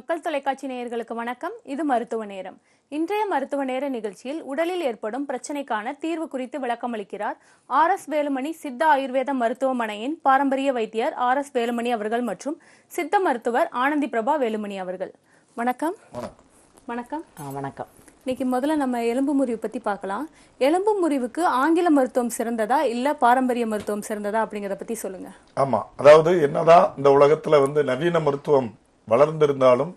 மக்கள் தொலைக்காட்சி நேயர்களுக்கு வணக்கம். இது மருத்துவ நேரம். இன்றைய மருத்துவ நேர நிகழ்ச்சியில் உடலில் ஏற்படும் பிரச்சனைக்கான தீர்வு குறித்து விளக்கமளிக்கிறார் RS வேலுமணி சித்த ஆயுர்வேத மருத்துவமனையின் பாரம்பரிய வைத்தியர் RS வேலுமணி அவர்கள் மற்றும் சித்த மருத்துவர் ஆனந்தி பிரபா வேலுமணி அவர்கள். வணக்கம். வணக்கம். வணக்கம். இன்னைக்கு முதல்ல நம்ம எலும்பு முறிவு பத்தி பார்க்கலாம். எலும்பு முறிவுக்கு ஆங்கில மருத்துவம் சிறந்ததா இல்ல பாரம்பரிய மருத்துவம் சிறந்ததா அப்படிங்கறத பத்தி சொல்லுங்க. ஆமா, அதாவது என்னதான் இந்த உலகத்துல நவீன மருத்துவம் வளர்ந்திருந்தாலும்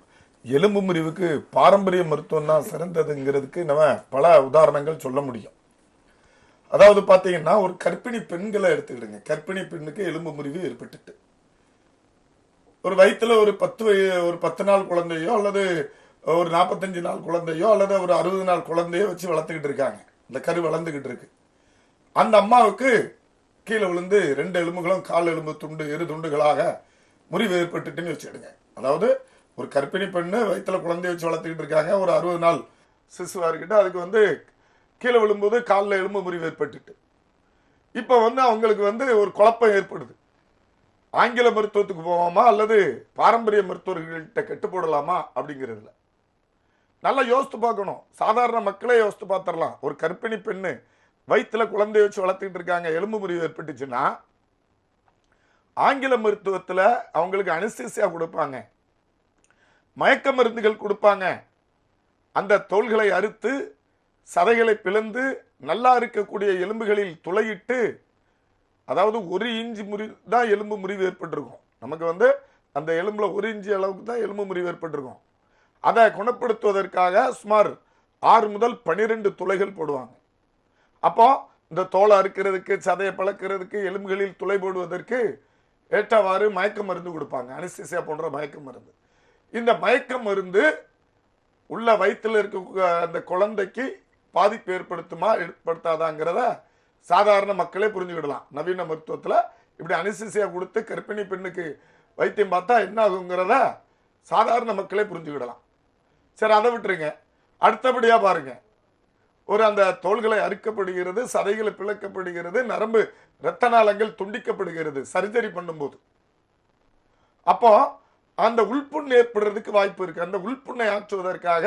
எலும்பு முறிவுக்கு பாரம்பரிய மருத்துவம் தான் சிறந்ததுங்கிறதுக்கு நம்ம பல உதாரணங்கள் சொல்ல முடியும். அதாவது பாத்தீங்கன்னா, ஒரு கர்ப்பிணி பெண்களை எடுத்துக்கிடுங்க. கர்ப்பிணி பெண்ணுக்கு எலும்பு முறிவு ஏற்பட்டுட்டு ஒரு வயிற்றுல ஒரு 10 நாள் குழந்தையோ அல்லது ஒரு 45 நாள் குழந்தையோ அல்லது ஒரு 60 நாள் குழந்தையோ வச்சு வளர்த்துக்கிட்டு இருக்காங்க. இந்த கரு வளர்ந்துகிட்டு இருக்கு. அந்த அம்மாவுக்கு கீழே விழுந்து 2 எலும்புகளும் கால் எலும்பு துண்டு 2 துண்டுகளாக முறிவு ஏற்பட்டுட்டுன்னு வச்சுடுங்க. அதாவது ஒரு கர்ப்பிணி பெண்ணு வயிற்றுல குழந்தைய வச்சு வளர்த்துக்கிட்டு இருக்காங்க. ஒரு 60 நாள் சிசுவா இருக்கிட்டு அதுக்கு கீழே விழும்போது காலில் எலும்பு முறிவு ஏற்பட்டுட்டு இப்போ அவங்களுக்கு ஒரு குழப்பம் ஏற்படுது. ஆங்கில மருத்துவத்துக்கு போவோமா அல்லது பாரம்பரிய மருத்துவர்கள்ட்ட கெட்டு போடலாமா அப்படிங்கிறதுல நல்லா யோசித்து பார்க்கணும். சாதாரண மக்களே யோசித்து பார்த்துடலாம். ஒரு கர்ப்பிணி பெண்ணு வயிற்றுல குழந்தைய வச்சு வளர்த்துக்கிட்டு இருக்காங்க, எலும்பு முறிவு ஏற்பட்டுச்சுன்னா ஆங்கில மருத்துவத்தில் அவங்களுக்கு அனஸ்தீசியா கொடுப்பாங்க, மயக்க மருந்துகள் கொடுப்பாங்க. அந்த தோள்களை அறுத்து சதைகளை பிளந்து நல்லா இருக்கக்கூடிய எலும்புகளில் துளையிட்டு, அதாவது 1 இன்ச்சு தான் எலும்பு முறிவு ஏற்பட்டிருக்கும். நமக்கு அந்த எலும்புல 1 இன்ச்சு அளவுக்கு தான் எலும்பு முறிவு ஏற்பட்டிருக்கும். அதை குணப்படுத்துவதற்காக சுமார் 6 முதல் 12 துளைகள் போடுவாங்க. அப்போ இந்த தோலை அறுக்கிறதுக்கு, சதையை பழக்கிறதுக்கு, எலும்புகளில் துளை போடுவதற்கு ஏற்றவாறு மயக்க மருந்து கொடுப்பாங்க, அனஸ்தீசியா போன்ற மயக்க மருந்து. இந்த மயக்க மருந்து உள்ள வயிற்றில் இருக்க அந்த குழந்தைக்கு பாதிப்பு ஏற்படுத்துமா ஏற்படுத்தாதாங்கிறத சாதாரண மக்களே புரிஞ்சுக்கிடலாம். நவீன மருத்துவத்தில் இப்படி அனஸ்தீசியா கொடுத்து கர்ப்பிணி பெண்ணுக்கு வைத்தியம் பார்த்தா என்ன ஆகுங்கிறத சாதாரண மக்களே புரிஞ்சுக்கிடலாம். சரி, அதை விட்டுருங்க. அடுத்தபடியா பாருங்க, அந்த தோள்களை அறுக்கப்படுகிறது, சதைகளை பிளக்கப்படுகிறது, நரம்பு இரத்த நாளங்கள் துண்டிக்கப்படுகிறது சர்ஜரி பண்ணும்போது. அப்போ அந்த உள்புண் ஏற்படுறதுக்கு வாய்ப்பு இருக்கு. அந்த உள்புண்ணை ஆற்றுவதற்காக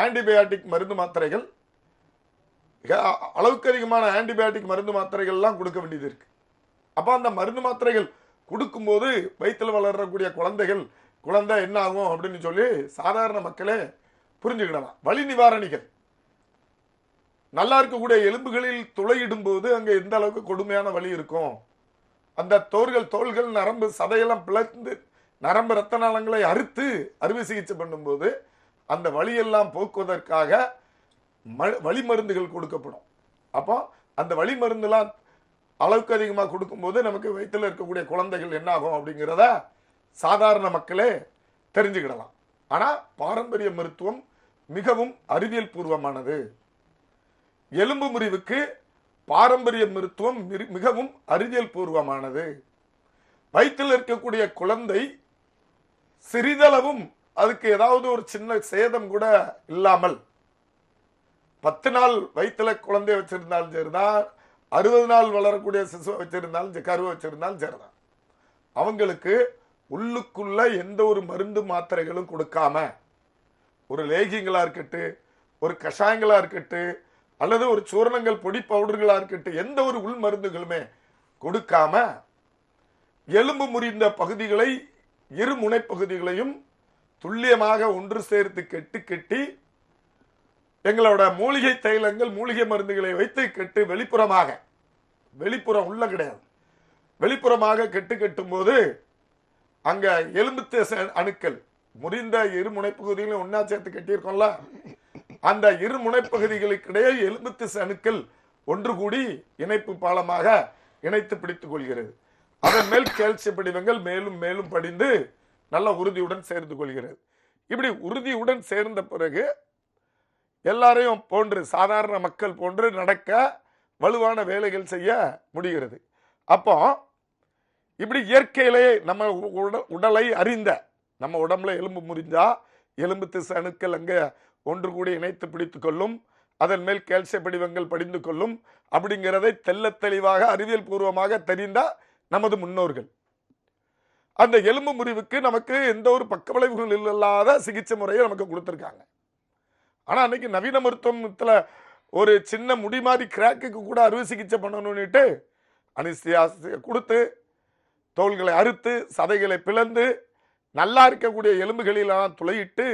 ஆன்டிபயாட்டிக் மருந்து மாத்திரைகள், அளவுக்கு அதிகமான ஆன்டிபயாட்டிக் மருந்து மாத்திரைகள் எல்லாம் கொடுக்க வேண்டியது இருக்கு. அப்போ அந்த மருந்து மாத்திரைகள் கொடுக்கும்போது வயிற்றில் வளரக்கூடிய குழந்தை என்ன ஆகும் அப்படின்னு சொல்லி சாதாரண மக்களே புரிஞ்சுக்கிடலாம். வலி நிவாரணிகள், நல்லா இருக்கக்கூடிய எலும்புகளில் துளையிடும் போது அங்க எந்த அளவுக்கு கொடுமையான வலி இருக்கும். அந்த தோள்கள் நரம்பு சதையெல்லாம் பிளந்து நரம்பு இரத்த நாளங்களை அறுத்து அறுவை சிகிச்சை பண்ணும்போது அந்த வலியெல்லாம் போக்குவதற்காக வலி மருந்துகள் கொடுக்கப்படும். அப்போ அந்த வலி மருந்துலாம் அளவுக்கு அதிகமாக கொடுக்கும்போது நமக்கு வயிற்றில் இருக்கக்கூடிய குழந்தைகள் என்ன ஆகும் அப்படிங்கிறத சாதாரண மக்களே தெரிஞ்சுக்கிடலாம். ஆனால் பாரம்பரிய மருத்துவம் மிகவும் அறிவியல் பூர்வமானது. எலும்பு முறிவுக்கு பாரம்பரிய மருத்துவம் மிகவும் அறிவியல் பூர்வமானது. வயிற்றில் இருக்கக்கூடிய குழந்தை சிறிதளவும் அதுக்கு ஏதாவது ஒரு சின்ன சேதம் கூட இல்லாமல் 10 நாள் வயிற்றுல குழந்தைய வச்சிருந்தாலும் சரிதான், 60 நாள் வளரக்கூடிய சிசுவை வச்சிருந்தாலும் கருவை வச்சிருந்தாலும் சரிதான், அவங்களுக்கு உள்ளுக்குள்ள எந்த ஒரு மருந்து மாத்திரைகளும் கொடுக்காம, ஒரு லேகியங்களா இருக்கட்டு, ஒரு கஷாயங்களா இருக்கட்டு, அல்லது ஒரு சூரணங்கள் பொடி பவுடர்களா இருக்கட்டு, எந்த ஒரு உள் மருந்துகளுமே கொடுக்காம எலும்பு முறிந்த பகுதிகளை 2 முனைப்பகுதிகளையும் துல்லியமாக ஒன்று சேர்த்து கெட்டி எங்களோட மூலிகை தைலங்கள், மூலிகை மருந்துகளை வைத்து கெட்டு வெளிப்புறம் உள்ள கிடையாது, வெளிப்புறமாக கெட்டும் போது அங்க எலும்பு அணுக்கள் முறிந்த 2 முனைப்பகுதிகளையும் ஒன்னா சேர்த்து கட்டியிருக்கோம்ல, அந்த 2 முனைப்பகுதிகளுக்கிடையே எலும்பு திசு அணுக்கள் ஒன்று கூடி இணைப்பு பாலமாக இணைத்து பிடித்துக் கொள்கிறது. அதன் மேல் கால்சிய படிவங்கள் மேலும் மேலும் படிந்து நல்ல உறுதியுடன் சேர்ந்து கொள்கிறது. இப்படி உறுதியுடன் சேர்ந்த பிறகு எல்லாரையும் போன்று சாதாரண மக்கள் போன்று நடக்க, வலுவான வேலைகள் செய்ய முடிகிறது. அப்போ இப்படி இயற்கையிலே நம்ம உடலை அறிந்த, நம்ம உடம்புல எலும்பு முறிஞ்சா எலும்பு திசு அணுக்கள் அங்கே ஒன்று கூடி இணைத்து பிடித்து கொள்ளும், அதன் மேல் கால்சிய படிவங்கள் படிந்து கொள்ளும் அப்படிங்கிறதை தெல்ல தெளிவாக அறிவியல் பூர்வமாக தெரிந்த நமது முன்னோர்கள். அந்த எலும்பு முறிவுக்கு நமக்கு எந்த ஒரு பக்கவிளைவுகள் இல்லாத சிகிச்சை முறையை நமக்கு கொடுத்துருக்காங்க. ஆனா அன்னைக்கு நவீன மருத்துவத்துல ஒரு சின்ன முடி மாதிரி கிராக்குக்கு கூட அறுவை சிகிச்சை பண்ணணும்னுட்டு அனிஸ்தியா கொடுத்து தோள்களை அறுத்து சதைகளை பிளந்து நல்லா இருக்கக்கூடிய எலும்புகளிலாம் துளையிட்டு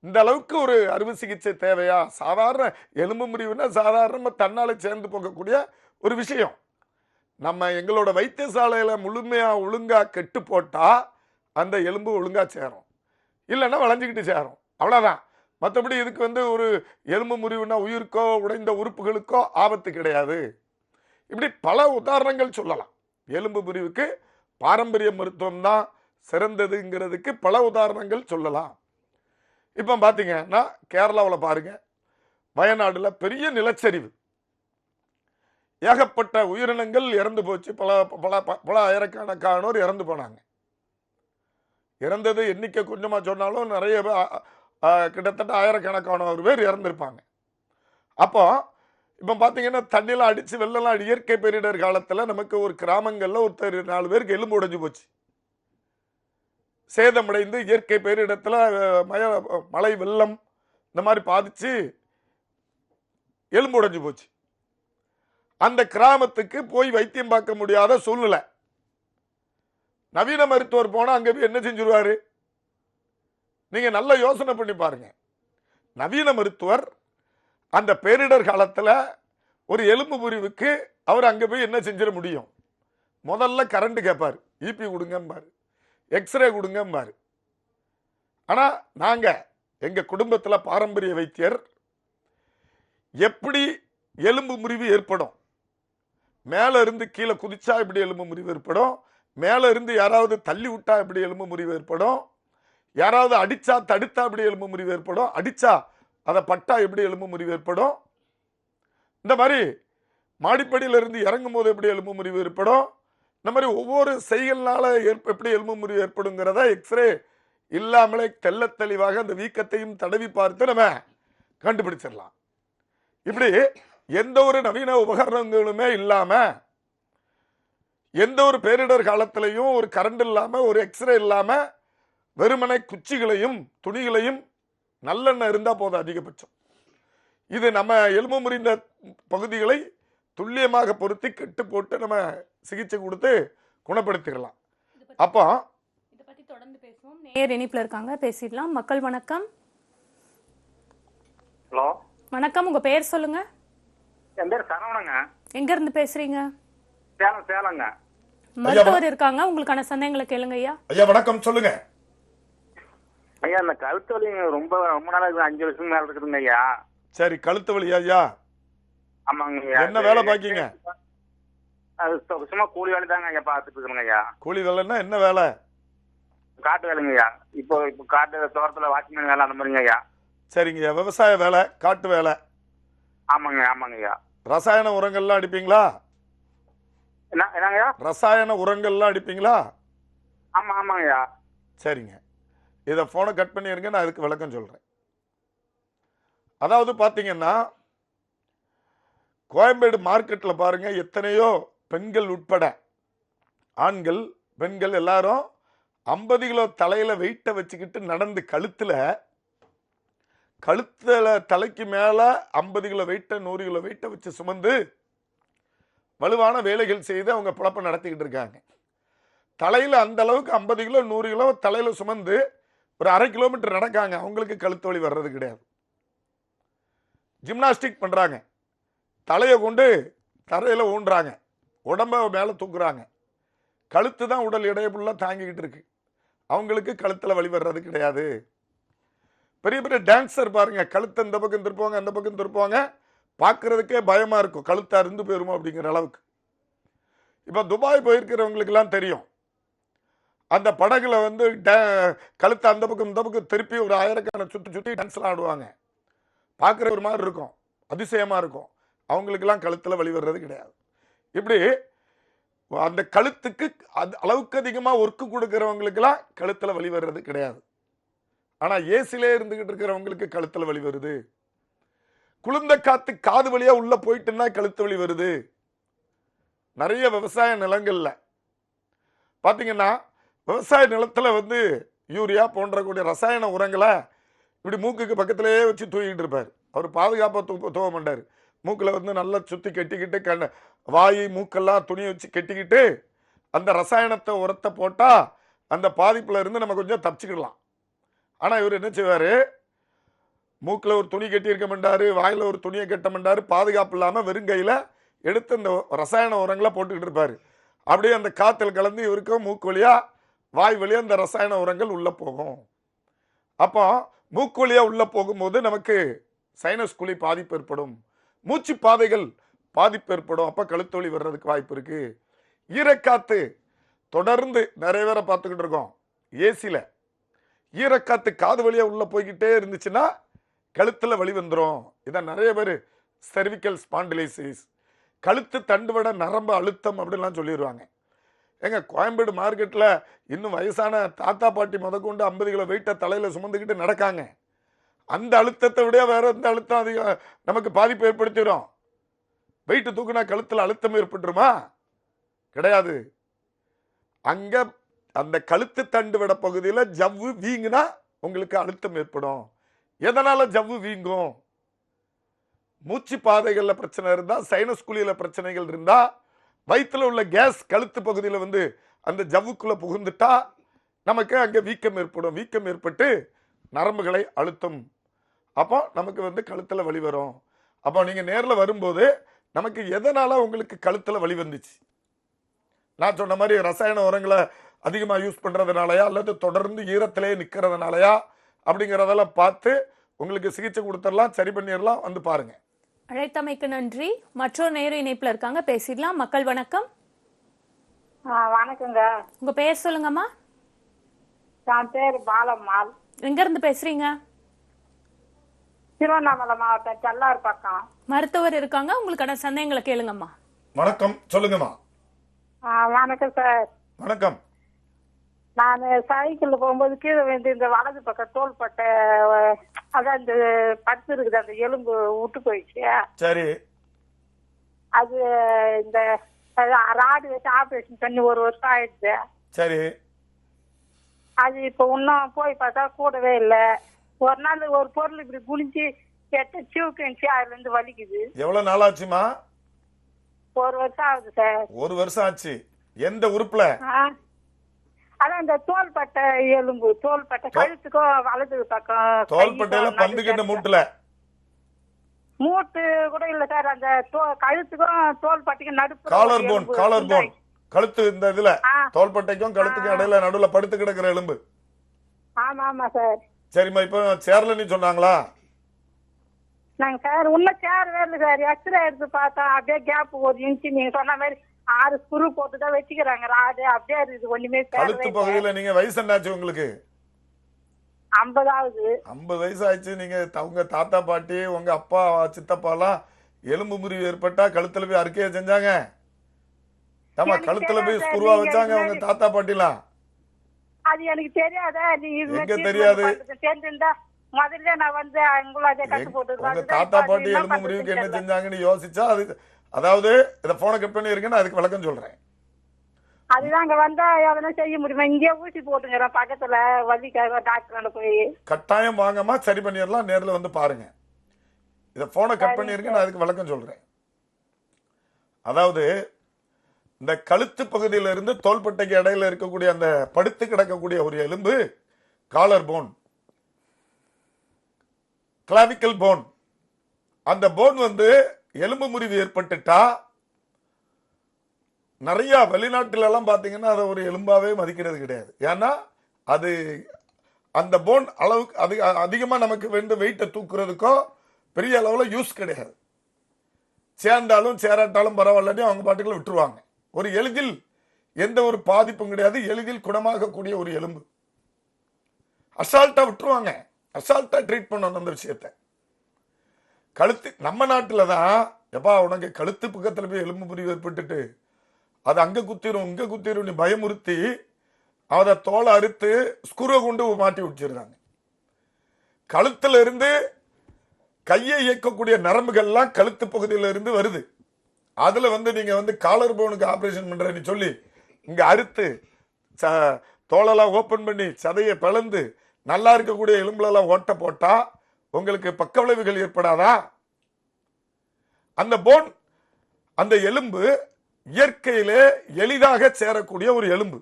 இந்த அளவுக்கு ஒரு அறுவை சிகிச்சை தேவையா? சாதாரண எலும்பு முறிவுன்னா சாதாரண தன்னால சேர்ந்து போகக்கூடிய ஒரு விஷயம். நம்ம எங்களோட வைத்தியசாலையில முழுமையா ஒழுங்கா கெட்டு போட்டா அந்த எலும்பு ஒழுங்கா சேரும், இல்லைன்னா வளைஞ்சுக்கிட்டு சேரும், அவ்வளவுதான். மற்றபடி இதுக்கு ஒரு எலும்பு முறிவுனா உயிருக்கோ உடைந்த உறுப்புகளுக்கோ ஆபத்து கிடையாது. இப்படி பல உதாரணங்கள் சொல்லலாம். எலும்பு முறிவுக்கு பாரம்பரிய மருத்துவம் தான் சிறந்ததுங்கிறதுக்கு பல உதாரணங்கள் சொல்லலாம். இப்ப பாத்தீங்கன்னா கேரளாவில் பாருங்க, வயநாடுல பெரிய நிலச்சரிவு, ஏகப்பட்ட உயிரினங்கள் இறந்து போச்சு. பல பல பல ஆயிரக்கணக்கானோர் இறந்து போனாங்க. இறந்தது எண்ணிக்கை கொஞ்சமா சொன்னாலும் நிறைய கிட்டத்தட்ட ஆயிரக்கணக்கானோர் பேர் இறந்திருப்பாங்க. அப்போ இப்ப பாத்தீங்கன்னா தண்ணியெல்லாம் அடிச்சு வெள்ளம்லாம் இயற்கை பேரிடர் காலத்துல நமக்கு ஒரு கிராமங்கள்ல ஒருத்தர் 4 பேருக்கு எலும்பு உடைஞ்சு போச்சு. சேதமடைந்து இயற்கை பேரிடத்துல மழை வெள்ளம் இந்த மாதிரி பாதிச்சு எலும்பு உடைஞ்சு போச்சு. அந்த கிராமத்துக்கு போய் வைத்தியம் பார்க்க முடியாத சூழ்நிலை. நவீன மருத்துவர் போனா அங்க போய் என்ன செஞ்சிருவாரு? நீங்க நல்ல யோசனை பண்ணி பாருங்க. நவீன மருத்துவர் அந்த பேரிடர் காலத்துல ஒரு எலும்பு முறிவுக்கு அவர் அங்க போய் என்ன செஞ்சிட முடியும்? முதல்ல கரண்ட் கேட்பாரு, இபி கொடுங்கம்பாரு, எக்ஸ்ரே கொடுங்கம்பாரு. ஆனா நாங்க எங்க குடும்பத்துல பாரம்பரிய வைத்தியர் எப்படி எலும்பு முறிவு ஏற்படும், மேல இருந்து கீழே குதிச்சா எப்படி எலும்பு முறிவு ஏற்படும், மேல இருந்து யாராவது தள்ளி விட்டா எப்படி எலும்பு முறிவு ஏற்படும், யாராவது அடிச்சா தடுத்தா எப்படி எலும்பு முறிவு ஏற்படும், அடிச்சா அதை பட்டா எப்படி எலும்பு முறிவு ஏற்படும், இந்த மாதிரி மாடிப்படியில இருந்து இறங்கும் போது எப்படி எலும்பு முறிவு ஏற்படும், இந்த மாதிரி ஒவ்வொரு செய்கள்னால எப்படி எலும்பு முறிவு ஏற்படுங்கிறத எக்ஸ்ரே இல்லாமலே தெள்ள தெளிவாக அந்த வீக்கத்தையும் தடவி பார்த்து நம்ம கண்டுபிடிச்சிடலாம். இப்படி எந்த ஒரு நவீன உபகரணங்களுமே இல்லாம, எந்த ஒரு பேரிடர் காலத்திலையும் ஒரு கரண்ட் இல்லாம, ஒரு எக்ஸ்ரே இல்லாம, வெறுமனை குச்சிகளையும் துணிகளையும் நல்லெண்ணெய் இருந்தா போதும் அதிகபட்சம். இது நம்ம எலும்பு முறிந்த பகுதிகளை துல்லியமாக பொருத்தி கெட்டு போட்டு நம்ம சிகிச்சை கொடுத்து குணப்படுத்திடலாம். அப்போ இதை பத்தி தொடர்ந்து பேசுவோம். நேர் இணைப்புல இருக்காங்க, பேசிடலாம். மக்கள் வணக்கம். ஹலோ வணக்கம், உங்க பெயர் சொல்லுங்க. என் பேர் சரவணங்க. எங்க இருந்து பேசுறீங்க? சேலங்க. மருத்துவர் இருக்காங்க, உங்களுக்கான சந்தேகங்களை கேளுங்க ஐயா. ஐயா வணக்கம், சொல்லுங்க ஐயா. இந்த கழுத்து வலி ரொம்ப ரொம்ப நாளா 5 வருஷம் மேல இருக்குதுங்க ஐயா. சரி, கழுத்து வலி ஐயா. ஆமாங்க ஐயா. என்ன வேலை பாக்கீங்க? அது சும்மா கூலி வேலை தாங்க ஐயா பார்த்துட்டு இருக்கேங்க ஐயா. கூலி வேலைன்னா என்ன வேலை? காட்டு வேலைங்க ஐயா. இப்போ காட்டு தோட்டத்துல வாட்ச்மேன் வேலை அந்த மாதிரிங்க ஐயா. சரிங்க, விவசாய வேலை, காட்டு வேலை. ஆமாங்க ஆமாங்க ஐயா. ரசாயன உரங்கள்லாம் அடிப்பீங்களா? என்னங்க ஐயா? ரசாயன உரங்கள்லாம் அடிப்பீங்களா? ஆமா ஆமாங்க ஐயா. சரிங்க, இதை போனை கட் பண்ணிருங்க, நான் அதுக்கு விளக்கம் சொல்றேன். அதாவது பாத்தீங்கன்னா, கோயம்பேடு மார்க்கெட்ல பாருங்க, எத்தனையோ பெண்கள் உட்பட ஆண்கள் பெண்கள் எல்லாரும் 50 கிலோ தலையில வெயிட்ட வச்சுக்கிட்டு நடந்து கழுத்துல தலைக்கு மேல 50 கிலோ வெயிட்ட 100 கிலோ வெயிட்ட வச்சு சுமந்து வலுவான வேலைகள் செய்து அவங்க பிழப்ப நடத்திக்கிட்டு இருக்காங்க. தலையில அந்த அளவுக்கு 50 கிலோ 100 கிலோ தலையில சுமந்து ஒரு 1/2 கிலோமீட்டர் நடக்காங்க, அவங்களுக்கு கழுத்து வலி வர்றது கிடையாது. ஜிம்னாஸ்டிக் பண்றாங்க, தலையை கொண்டு தரையில ஊன்றாங்க, உடம்ப மேல தூக்குறாங்க, கழுத்து தான் உடல் எடையை ஃபுல்லா தாங்கிக்கிட்டு இருக்கு, அவங்களுக்கு கழுத்துல வலி வர்றது கிடையாது. பெரிய பெரிய டான்சர் பாருங்க, கழுத்தை இந்த பக்கம் திருப்புவாங்க அந்த பக்கம் திருப்புவாங்க, பார்க்கறதுக்கே பயமா இருக்கும், கழுத்து அருந்து போயிருமோ அப்படிங்கிற அளவுக்கு. இப்ப துபாய் போயிருக்கிறவங்களுக்கு எல்லாம் தெரியும், அந்த படகுல கழுத்தை அந்த பக்கம் இந்த பக்கம் திருப்பி ஒரு ஆயிரக்கான சுத்தி டான்ஸ்லாம் ஆடுவாங்க, பார்க்குற ஒரு மாதிரி இருக்கும், அதிசயமா இருக்கும். அவங்களுக்கெல்லாம் கழுத்துல வலி வர்றது கிடையாது. இப்படி அந்த கழுத்துக்கு அளவுக்கு அதிகமா ஒர்க்கு கொடுக்கறவங்களுக்கெல்லாம் கழுத்துல வலி வர்றது கிடையாது. ஆனா ஏசிலே இருந்துகிட்டு இருக்கிறவங்களுக்கு கழுத்துல வலி வருது. குளிர்ந்த காத்து காது வழியா உள்ள போயிட்டுன்னா கழுத்து வலி வருது. நிறைய விவசாய நிலங்கள்ல பார்த்தீங்கன்னா விவசாய நிலத்துல வந்து யூரியா போன்ற கூடிய ரசாயன உரங்களை இப்படி மூக்குக்கு பக்கத்திலேயே வச்சு தூக்கிட்டு இருப்பார். அவர் பாதுகாப்பாக தூவ மாட்டார். மூக்கில் வந்து நல்லா சுற்றி கட்டிக்கிட்டு வாய் மூக்கெல்லாம் துணியை வச்சு கட்டிக்கிட்டு அந்த ரசாயனத்தை உரத்தை போட்டால் அந்த பாதிப்புல இருந்து நம்ம கொஞ்சம் தப்பிச்சுக்கிடலாம். ஆனால் இவர் என்ன செய்வார், மூக்கில் ஒரு துணி கட்டியிருக்க மாட்டார், வாயில் ஒரு துணியை கட்ட மாட்டார், பாதுகாப்பு இல்லாமல் வெறும் கையில் எடுத்து அந்த ரசாயன உரங்களை போட்டுக்கிட்டு இருப்பார். அப்படியே அந்த காற்றில் கலந்து இவருக்கும் மூக்கு வழியாக வாய் வழியாக அந்த ரசாயன உரங்கள் உள்ளே போகும். அப்போ மூக்கு வழியாக உள்ளே போகும்போது நமக்கு சைனஸ் குழி பாதிப்பு ஏற்படும், மூச்சு பாதைகள் பாதிப்பு ஏற்படும். அப்போ கழுத்து வலி வர்றதுக்கு வாய்ப்பு இருக்கு. ஈரக்காத்து தொடர்ந்து நிறைய பேரை பார்த்துக்கிட்டு இருக்கோம். ஏசியில் ஈரக்காத்து காது வழியாக உள்ளே போய்கிட்டே இருந்துச்சுன்னா கழுத்தில் வலி வந்துடும். இதான் நிறைய பேர் செர்விக்கல் ஸ்பாண்டிலைசிஸ், கழுத்து தண்டுவட நரம்பு அழுத்தம் அப்படின்லாம் சொல்லிடுவாங்க. எங்க கோயம்பேடு மார்க்கெட்டில் இன்னும் வயசான தாத்தா பாட்டி முதற்கொண்டு 50 கிலோ வெயிட்டை தலையில் சுமந்துக்கிட்டு நடக்காங்க. அந்த அழுத்தத்தை விட வேற எந்த அழுத்தம் அதிகம் நமக்கு பாதிப்பு ஏற்படுத்திடும். வெயிட்டு தூக்குனா கழுத்தில் அழுத்தம் ஏற்பட்டுருமா? கிடையாது. அங்க அந்த கழுத்து தண்டு விட பகுதியில் ஜவ்வு வீங்குனா உங்களுக்கு அழுத்தம் ஏற்படும். எதனால ஜவ்வு வீங்கும்? மூச்சு பாதைகளில் பிரச்சனை இருந்தா, சைனஸ் குழியில பிரச்சனைகள் இருந்தா, வயிற்றுல உள்ள கேஸ் கழுத்து பகுதியில் வந்து அந்த ஜவ்வுக்குள்ள புகுந்துட்டா நமக்கு அங்கே வீக்கம் ஏற்படும். வீக்கம் ஏற்பட்டு நரம்புகளை அழுத்தம். அப்போ நமக்கு வந்து கழுத்தில் வலி வரும். அப்போ நீங்கள் நேரில் வரும்போது நமக்கு எதனால உங்களுக்கு கழுத்தில் வலி வந்துச்சு? நான் சொன்ன மாதிரி ரசாயன உரங்களை அதிகமாக யூஸ் பண்ணுறதுனாலயா அல்லது தொடர்ந்து ஈரத்திலே நிற்கிறதுனாலயா அப்படிங்கிறதெல்லாம் பார்த்து உங்களுக்கு சிகிச்சை கொடுத்துடலாம், சரி பண்ணிடலாம். வந்து பாருங்க. அழைத்தமைக்கு நன்றி. மற்றொரு நேரு இணைப்புல இருக்காங்க, பேசிடலாம். மக்கள் வணக்கம். வணக்கங்க. உங்க பெயர் சொல்லுங்கம்மா. என் பேர் பாலம்மாள். எங்க இருந்து பேசுறீங்க? திருவண்ணாமலை மாவட்டம் செல்லார் பக்கம். மருத்துவர் இருக்காங்க, உங்களுக்கான சந்தேகங்களை கேளுங்கம்மா. வணக்கம், சொல்லுங்கம்மா. வணக்கம் சார். வணக்கம். நான் சைக்கிள்ல போகும்போது கீழே வந்து இந்த வலது பக்கம் தோள்பட்டை, அதான் இந்த பத்து இருக்குது, அந்த எலும்பு விட்டு போயிடுச்சு. சரி. அது இந்த ராடு வச்சு ஆபரேஷன் பண்ணி 1 வருஷம் ஆயிடுச்சு. சரி. அது இப்ப இன்னும் போய் பார்த்தா கூடவே இல்லை. ஒரு நாள் ஒரு பொருள் இப்படி குனிஞ்சு கெட்ட சிவக்கஞ்சி அதுல இருந்து வலிக்குது. எவ்வளவு நாள் ஆச்சுமா? 1 வருஷம் ஆகுது சார். 1 வருஷம் ஆச்சு. எந்த உறுப்புல? அதான் இந்த தோள்பட்டை எலும்பு, தோள்பட்டை கழுத்துக்கும் வலது பக்கம். தோள்பட்டையில பந்துக்கிட்ட மூட்டுல? மூட்டு கூட இல்ல சார், அந்த கழுத்துக்கும் தோள்பட்டைக்கும் நடுப்பு. Collar bone, collar bone. கழுத்து இந்த இதுல தோள்பட்டைக்கும் கழுத்துக்கும் இடையில நடுவுல படுத்து கிடக்குற எலும்பு. ஆமா ஆமா சார். சரிம்மா, இப்ப சேர்ல நீ சொன்னாங்களா? நாங்க சார் இன்னும் சேரவே இல்லை சார். எக்ஸ்ரே எடுத்து பார்த்தா அப்படியே கேப் 1 இன்ச்சு நீங்க சொன்ன மாதிரி 6 ஸ்க்ரூ போட்டுதான் வச்சுக்கிறாங்க. ராடு அப்படியே இருக்குது, ஒண்ணுமே. கழுத்து பகுதியில நீங்க வயசு என்னாச்சு உங்களுக்கு? 50 ஆகுது. 50 வயசு ஆயிடுச்சு. நீங்க உங்க தாத்தா பாட்டி உங்க அப்பா சித்தப்பா எல்லாம் எலும்பு முறிவு ஏற்பட்டா கழுத்துல போய் அறுக்கைய செஞ்சாங்க. ஆமா, கழுத்துல போய் ஸ்க்ரூவா வச்சாங்க உங்க தாத்தா பாட்டிலாம். அது எனக்கு தெரியாதா? எங்க தெரியாது? தெரிஞ்சிருந்தா முதல்ல நான் வந்து உங்க தாத்தா பாட்டி எலும்பு முறிவுக்கு என்ன செஞ்சாங்கன்னு யோசிச்சா அது, அதாவது இதை போனை கட் பண்ணி இருக்கேன்னு அதுக்கு விளக்கம் சொல்றேன். அதுதாங்க வந்தா எதனா செய்ய முடியுமா? இங்கே ஊசி போட்டுங்கிறேன் பக்கத்துல வலிக்காக டாக்டர் போய். கட்டாயம் வாங்கம்மா, சரி பண்ணிடலாம். நேரில் வந்து பாருங்க. இதை போனை கட் பண்ணி இருக்கேன்னு அதுக்கு விளக்கம் சொல்றேன். அதாவது இந்த கழுத்து பகுதியில இருந்து தோள்பட்டைக்கு இடையில இருக்கக்கூடிய அந்த படுத்து கிடக்கக்கூடிய ஒரு எலும்பு காலர் போன், கிளாவிக்கல் போன். அந்த போன் வந்து எலும்பு முறிவு ஏற்பட்டுட்டா நிறைய வெளிநாட்டில எல்லாம் பாத்தீங்கன்னா அதை ஒரு எலும்பாவே மதிக்கிறது கிடையாது. ஏன்னா அது அந்த போன் அளவுக்கு அதிகமா நமக்கு வேண்டு வெயிட்டை தூக்குறதுக்கோ பெரிய அளவுல யூஸ் கிடையாது. சேர்ந்தாலும் சேராட்டாலும் பரவாயில்லன்னு அவங்க பாட்டுக்குள்ள விட்டுருவாங்க. ஒரு எளிதில் எந்த ஒரு பாதிப்பும் கிடையாது, எளிதில் குணமாகக்கூடிய ஒரு எலும்பு. அசால்ட்டா விட்டுருவாங்க, அசால்ட்டா ட்ரீட் பண்ணணும் அந்த விஷயத்தை. கழுத்து நம்ம நாட்டில் தான் எப்பா உனக்கு கழுத்து பக்கத்தில் போய் எலும்பு முறிவு ஏற்பட்டுட்டு அது அங்க குத்திரும் இங்க குத்திரும் நீ பயமுறுத்தி அதை தோலை அறுத்து ஸ்க்ரூவை கொண்டு மாட்டி விட்டுருந்தாங்க. கழுத்துல இருந்து கையை இயக்கக்கூடிய நரம்புகள்லாம் கழுத்து பகுதியில இருந்து வருது. அதுல வந்து நீங்க வந்து காலர் போனுக்கு ஆபரேஷன் பண்றேன்னு சொல்லி இங்க அறுத்து தோலெல்லாம் ஓப்பன் பண்ணி சதையை பிளந்து நல்லா இருக்கக்கூடிய எலும்புலெல்லாம் ஓட்ட போட்டா உங்களுக்கு பக்க விளைவுகள் ஏற்படாதா? அந்த போன், அந்த எலும்பு இயற்கையிலே எளிதாக சேரக்கூடிய ஒரு எலும்பு.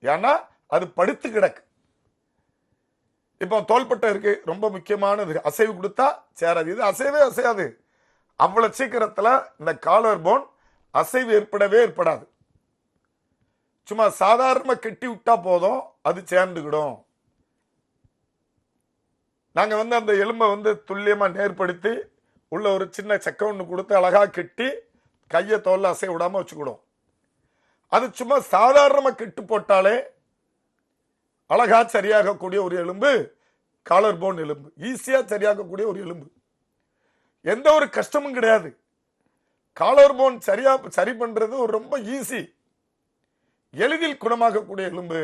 ஏன்னா அது படுத்து கிடக்கு. இப்போ தோள்பட்டை இருக்கு, ரொம்ப முக்கியமானது. அசைவு கொடுத்தா சேராது. இது அசைவே அசையாது. அவ்வளவு சீக்கிரத்துல இந்த காலர் போன் அசைவு ஏற்படாது. சும்மா சாதாரண கெட்டி விட்டா போதும், அது சேர்ந்துக்கிடும். நாங்க அந்த எலும்பை துல்லியமா நேர்படுத்தி உள்ள ஒரு சின்ன செக்க ஒன்று கொடுத்து அழகா கெட்டி கையை தோல்ல அசைய விடாம வச்சுக்கிடும். அது சும்மா சாதாரணமா கெட்டு போட்டாலே அழகா சரியாகக்கூடிய ஒரு எலும்பு காலர் போன் எலும்பு. ஈஸியா சரியாகக்கூடிய ஒரு எலும்பு. எந்த ஒரு கஷ்டமும் கிடையாது. காலர் போன் சரி பண்றது ஒரு ரொம்ப ஈஸி, எளிதில் குணமாகக்கூடிய எலும்பு.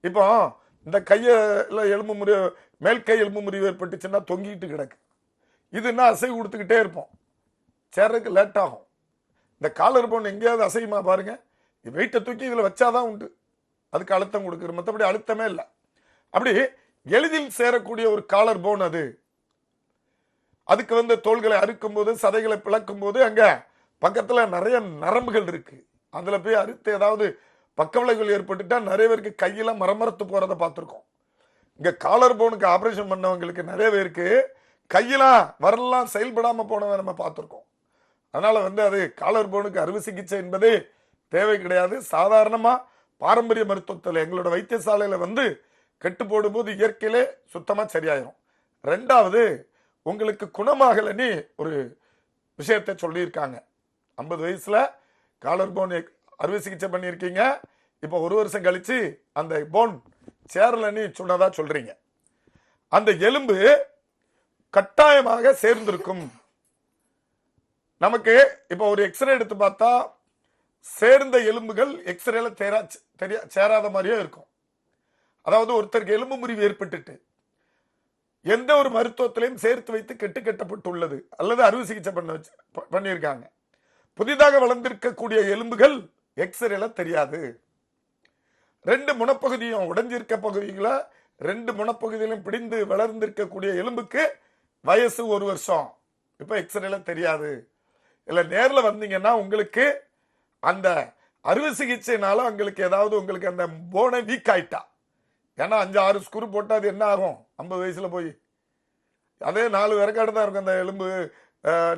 இப்போ இந்த கையில எலும்பு முறிவு, மேல் கை எலும்பு முறிவு ஏற்பட்டுச்சுன்னா தொங்கிட்டு கிடக்கு. இதுன்னா அசைவு கொடுத்துக்கிட்டே இருப்போம், சேர்றதுக்கு லேட் ஆகும். இந்த காலர் போன் எங்கேயாவது அசையுமா பாருங்க. வெயிட்டை தூக்கி இதுல வச்சாதான் உண்டு, அதுக்கு அழுத்தம் கொடுக்குற, மற்றபடி அழுத்தமே இல்லை. அப்படி எளிதில் சேரக்கூடிய ஒரு காலர் போன் அது. அதுக்கு தோள்களை அறுக்கும் போது, சதைகளை பிளக்கும் போது அங்க பக்கத்துல நிறைய நரம்புகள் இருக்கு. அதுல போய் அறுத்து ஏதாவது பக்க விளைவுகள் ஏற்பட்டுட்டா நிறைய பேருக்கு கையில மரமரத்து போறதை பார்த்துருக்கோம். இங்க காலர் போனுக்கு ஆபரேஷன் பண்ணவங்களுக்கு நிறைய பேருக்கு கையெல்லாம் வரலாம் செயல்படாம போனதை நம்ம பார்த்துருக்கோம். அதனால அது காலர் போனுக்கு அறுவை சிகிச்சை என்பதே தேவை கிடையாது. சாதாரணமா பாரம்பரிய மருத்துவத்தில் எங்களோட வைத்தியசாலையில கெட்டு போடும்போது இயற்கையிலே சுத்தமா சரியாயிரும். ரெண்டாவது, உங்களுக்கு குணமாகலன்னு ஒரு விஷயத்தை சொல்லியிருக்காங்க. 50 வயசுல காலர் போன் அறுவை சிகிச்சை பண்ணியிருக்கீங்க, இப்போ 1 வருஷம் கழிச்சு அந்த போன் சேரலன்னு சொன்னதா சொல்றீங்க. அந்த எலும்பு கட்டாயமாக சேர்ந்திருக்கும். நமக்கு இப்போ ஒரு எக்ஸ்ரே எடுத்து பார்த்தா சேர்ந்த எலும்புகள் எக்ஸ்ரேல சேராத மாதிரியே இருக்கும். அதாவது ஒருத்தருக்கு எலும்பு முறிவு ஏற்பட்டுட்டு எந்த ஒரு மருத்துவத்திலையும் சேர்த்து வைத்து கட்டப்பட்டுள்ளது அல்லது அறுவை சிகிச்சை பண்ணியிருக்காங்க. புதிதாக வளர்ந்திருக்கக்கூடிய எலும்புகள் எக்ஸ்ரேல தெரியாது. 2 முனப்பகுதியும் உடைஞ்சிருக்க பகுதிகளை 2 முனப்பகுதியிலும் பிடிந்து வளர்ந்திருக்கக்கூடிய எலும்புக்கு வயசு 1 வருஷம். இப்ப எக்ஸ்ரேல தெரியாது. இல்ல நேர்ல வந்தீங்கன்னா உங்களுக்கு அந்த அறுவை சிகிச்சைனால உங்களுக்கு அந்த போனை வீக் ஆயிட்டா. ஏன்னா 5-6 ஸ்க்ரூ போட்டா அது என்ன ஆகும்? 50 வயசுல போய் அதே 4 விறக்காடு தான் இருக்கும். அந்த எலும்பு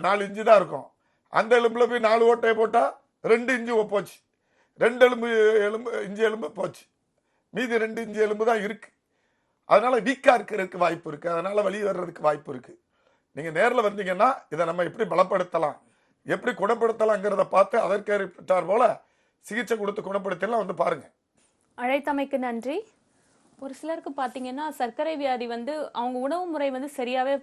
4 இன்ச்சு தான் இருக்கும். அந்த எலும்புல போய் 4 ஓட்டையை போட்டா 2 இன்ச்சு போச்சு. 2 இன்ச்சு எலும்பு போச்சு. மீதி 2 இன்ச்சு எலும்பு தான் இருக்கு. அதனால வீக்கா இருக்கிறதுக்கு வாய்ப்பு இருக்கு. அதனால வெளியே வர்றதுக்கு வாய்ப்பு இருக்கு. நீங்க நேரில் வந்தீங்கன்னா இதை நம்ம எப்படி பலப்படுத்தலாம், எப்படி குணப்படுத்தலாங்கிறத பார்த்து அதற்கேற்றார் போல சிகிச்சை கொடுத்து குணப்படுத்தலாம் பாருங்க. அழைத்தமைக்கு நன்றி. ஒரு சிலருக்கு பார்த்தீங்கன்னா சர்க்கரை வியாதி அவங்க உணவு முறை சரியாவே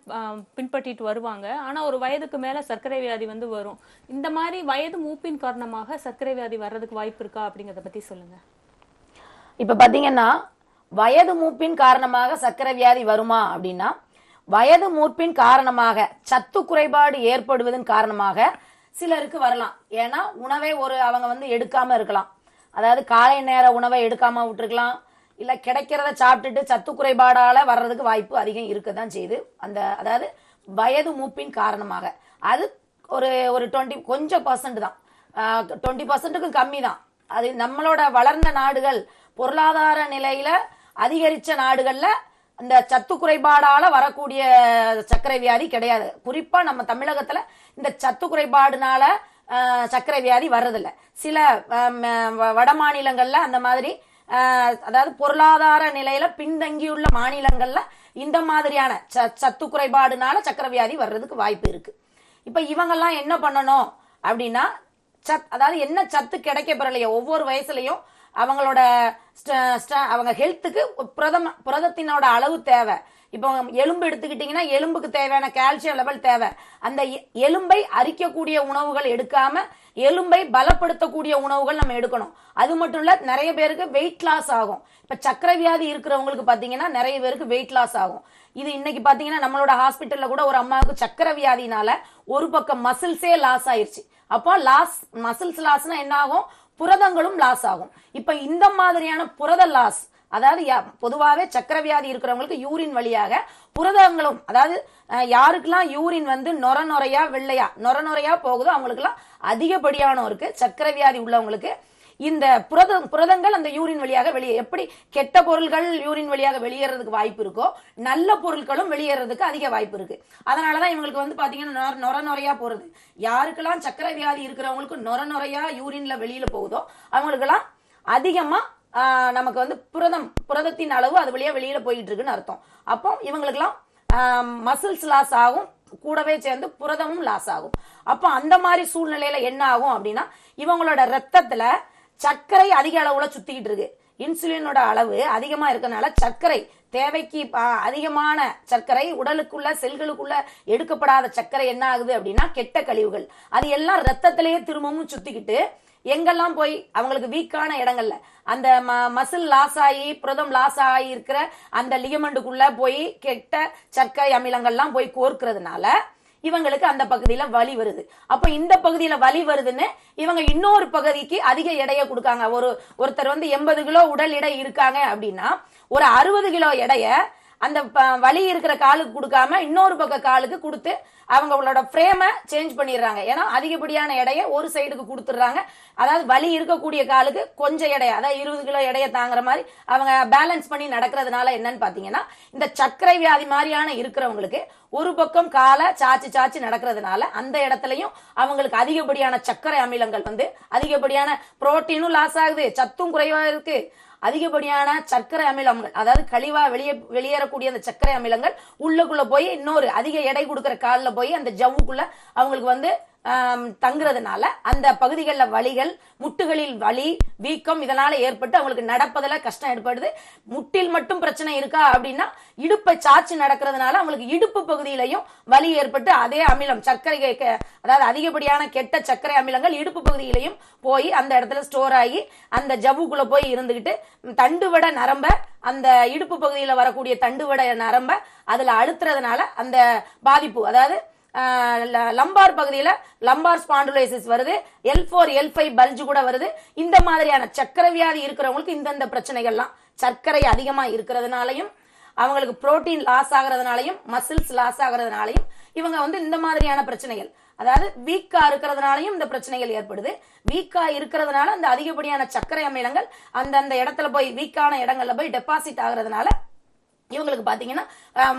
பின்பற்றிட்டு வருவாங்க. ஆனா ஒரு வயதுக்கு மேல சர்க்கரை வியாதி வரும். இந்த மாதிரி வயது மூப்பின் காரணமாக சர்க்கரை வியாதி வர்றதுக்கு வாய்ப்பு இருக்கா அப்படிங்கறத பத்தி சொல்லுங்க. இப்ப பாத்தீங்கன்னா வயது மூப்பின் காரணமாக சர்க்கரை வியாதி வருமா அப்படின்னா, வயது மூப்பின் காரணமாக சத்து குறைபாடு ஏற்படுவதன் காரணமாக சிலருக்கு வரலாம். ஏன்னா உணவை அவங்க எடுக்காம இருக்கலாம். அதாவது காலை நேர உணவை எடுக்காம விட்டுருக்கலாம். இல்ல கிடைக்கிறத சாப்பிட்டுட்டு சத்து குறைபாடால வர்றதுக்கு வாய்ப்பு அதிகம் இருக்கதான் செய்யுது. அதாவது வயது மூப்பின் காரணமாக அது ஒரு 20 கொஞ்சம் % தான், 20%க்கும் கம்மி தான். அது நம்மளோட வளர்ந்த நாடுகள், பொருளாதார நிலையில அதிகரிச்ச நாடுகள்ல அந்த சத்து குறைபாடால வரக்கூடிய சர்க்கரை வியாதி கிடையாது. குறிப்பா நம்ம தமிழகத்துல இந்த சத்து குறைபாடுனால சர்க்கரை வியாதி வர்றதில்ல. சில வட மாநிலங்கள்ல அந்த மாதிரி, அதாவது பொருளாதார நிலையில பின்தங்கியுள்ள மாநிலங்கள்ல இந்த மாதிரியான சத்து குறைபாடுனால சர்க்கரை வியாதி வர்றதுக்கு வாய்ப்பு இருக்கு. இப்ப இவங்கெல்லாம் என்ன பண்ணணும் அப்படின்னா, அதாவது என்ன சத்து கிடைக்க பெறலையோ ஒவ்வொரு வயசுலயும் அவங்களோட அவங்க ஹெல்த்துக்கு புரதத்தினோட அளவு தேவை. இப்போ எலும்பு எடுத்துக்கிட்டீங்கன்னா எலும்புக்கு தேவையான கால்சியம் லெவல் தேவை. அந்த எலும்பை அரிக்கக்கூடிய உணவுகள் எடுக்காம எலும்பை பலப்படுத்தக்கூடிய உணவுகள் நம்ம எடுக்கணும். அது மட்டும் இல்ல, நிறைய பேருக்கு வெயிட் லாஸ் ஆகும். இப்ப சர்க்கரை வியாதி இருக்கிறவங்களுக்கு பாத்தீங்கன்னா நிறைய பேருக்கு வெயிட் லாஸ் ஆகும். இது இன்னைக்கு பாத்தீங்கன்னா நம்மளோட ஹாஸ்பிட்டல்ல கூட ஒரு அம்மாவுக்கு சர்க்கரை வியாதினால ஒரு பக்கம் மசில்ஸே லாஸ் ஆயிருச்சு. அப்போ மசில்ஸ் லாஸ்னா என்ன ஆகும்? புரதங்களும் லாஸ் ஆகும். இப்ப இந்த மாதிரியான புரத லாஸ், அதாவது பொதுவாகவே சக்கரை வியாதி இருக்கிறவங்களுக்கு யூரின் வழியாக புரதங்களும், அதாவது யாருக்கெல்லாம் யூரின் வந்து நொர நொறையா போகுதோ அவங்களுக்குலாம் அதிகப்படியானோருக்கு சக்கரை வியாதி உள்ளவங்களுக்கு இந்த புரதங்கள் அந்த யூரின் வழியாக வெளியே, எப்படி கெட்ட பொருள்கள் யூரின் வழியாக வெளியேறதுக்கு வாய்ப்பு இருக்கோ நல்ல பொருட்களும் வெளியேறதுக்கு அதிக வாய்ப்பு இருக்கு. அதனாலதான் இவங்களுக்கு வந்து பாத்தீங்கன்னா நொறையா போறது. யாருக்கெல்லாம் சக்கரை வியாதி இருக்கிறவங்களுக்கு நொறையா யூரின்ல வெளியில போகுதோ அவங்களுக்கெல்லாம் அதிகமா நமக்கு வந்து புரதத்தின் அளவு அது வழியா வெளியில போயிட்டு இருக்குன்னு அர்த்தம். அப்போ இவங்களுக்கெல்லாம் மசில்ஸ் லாஸ் ஆகும், கூடவே சேர்ந்து புரதமும் லாஸ் ஆகும். அப்போ அந்த மாதிரி சூழ்நிலையில என்ன ஆகும் அப்படின்னா இவங்களோட ரத்தத்துல சர்க்கரை அதிக அளவுல சுத்திக்கிட்டு இருக்கு. இன்சுலினோட அளவு அதிகமா இருக்கனால சர்க்கரை தேவைக்கு அதிகமான சர்க்கரை உடலுக்குள்ள செல்களுக்குள்ள எடுக்கப்படாத சர்க்கரை என்ன ஆகுது அப்படின்னா கெட்ட கழிவுகள் அது எல்லாம் ரத்தத்திலேயே திரும்பவும் சுத்திக்கிட்டு எங்கெல்லாம் போய் அவங்களுக்கு வீக்கான இடங்கள்ல அந்த மசில் லாஸ் ஆகி புரதம் லாஸ் ஆகி இருக்கிற அந்த லிகமெண்டுக்குள்ள போய் கெட்ட சர்க்கரை அமிலங்கள்லாம் போய் கோர்க்கிறதுனால இவங்களுக்கு அந்த பகுதியில வலி வருது. அப்ப இந்த பகுதியில வலி வருதுன்னு இவங்க இன்னொரு பகுதிக்கு அதிக எடையை கொடுக்காங்க. ஒருத்தர் வந்து 80 கிலோ உடல் எடை இருக்காங்க அப்படின்னா ஒரு 60 கிலோ எடைய அந்த வலி இருக்கிற காலுக்கு கொடுக்காம இன்னொரு பக்க காலுக்கு கொடுத்து அவங்களோட ஃப்ரேமை சேஞ்ச் பண்ணிடுறாங்க. ஏன்னா அதிகப்படியான எடையை ஒரு சைடுக்கு கொடுத்துடுறாங்க. அதாவது வலி இருக்கக்கூடிய காலுக்கு கொஞ்சம் எடையை, அதாவது 20 கிலோ எடையை தாங்குற மாதிரி அவங்க பேலன்ஸ் பண்ணி நடக்கிறதுனால என்னன்னு பாத்தீங்கன்னா இந்த சர்க்கரை வியாதி மாதிரியான இருக்கிறவங்களுக்கு ஒரு பக்கம் காலை சாச்சு நடக்கிறதுனால அந்த இடத்துலயும் அவங்களுக்கு அதிகப்படியான சர்க்கரை அமிலங்கள் வந்து அதிகப்படியான புரோட்டீனும் லாஸ் ஆகுது, சத்தும் குறைவா இருக்கு, அதிகப்படியான சர்க்கரை அமிலங்கள் அதாவது கழிவா வெளியேறக்கூடிய அந்த சர்க்கரை அமிலங்கள் உள்ளுக்குள்ள போய் இன்னொரு அதிக எடை கொடுக்கிற காலில் போய் அந்த ஜவ்வுக்குள்ள அவங்களுக்கு வந்து தங்குறதுனால அந்த பகுதிகளில் வலிகள், முட்டுகளில் வலி, வீக்கம் இதனால ஏற்பட்டு அவங்களுக்கு நடப்பதில் கஷ்டம் ஏற்படுது. முட்டில் மட்டும் பிரச்சனை இருக்கா அப்படின்னா இடுப்பை சாச்சு நடக்கிறதுனால அவங்களுக்கு இடுப்பு பகுதியிலையும் வலி ஏற்பட்டு அதே அமிலம் சர்க்கரை அதாவது அதிகப்படியான கெட்ட சர்க்கரை அமிலங்கள் இடுப்பு பகுதியிலையும் போய் அந்த இடத்துல ஸ்டோர் ஆகி அந்த ஜவ்வுக்குள்ள போய் இருந்துகிட்டு தண்டுவட நரம்ப, அந்த இடுப்பு பகுதியில வரக்கூடிய தண்டுவட நரம்ப அதுல அழுத்துறதுனால அந்த பாதிப்பு, அதாவது லம்பார் பகுதியில லம்பார் ஸ்பாண்டுலைசிஸ் வருது, L4 L5 பல்ஜ் கூட வருது. இந்த மாதிரியான சர்க்கரை வியாதி இருக்கிறவங்களுக்கு இந்தந்த பிரச்சனைகள்லாம் சர்க்கரை அதிகமா இருக்கிறதுனாலையும் அவங்களுக்கு புரோட்டீன் லாஸ் ஆகிறதுனாலையும் மசில்ஸ் லாஸ் ஆகிறதுனாலையும் இவங்க வந்து இந்த மாதிரியான பிரச்சனைகள், அதாவது வீக்கா இருக்கிறதுனாலையும் இந்த பிரச்சனைகள் ஏற்படுது. வீக்கா இருக்கிறதுனால அந்த அதிகப்படியான சர்க்கரை அமிலங்கள் அந்த இடத்துல போய் வீக்கான இடங்கள்ல போய் டெபாசிட் ஆகுறதுனால இவங்களுக்கு பாத்தீங்கன்னா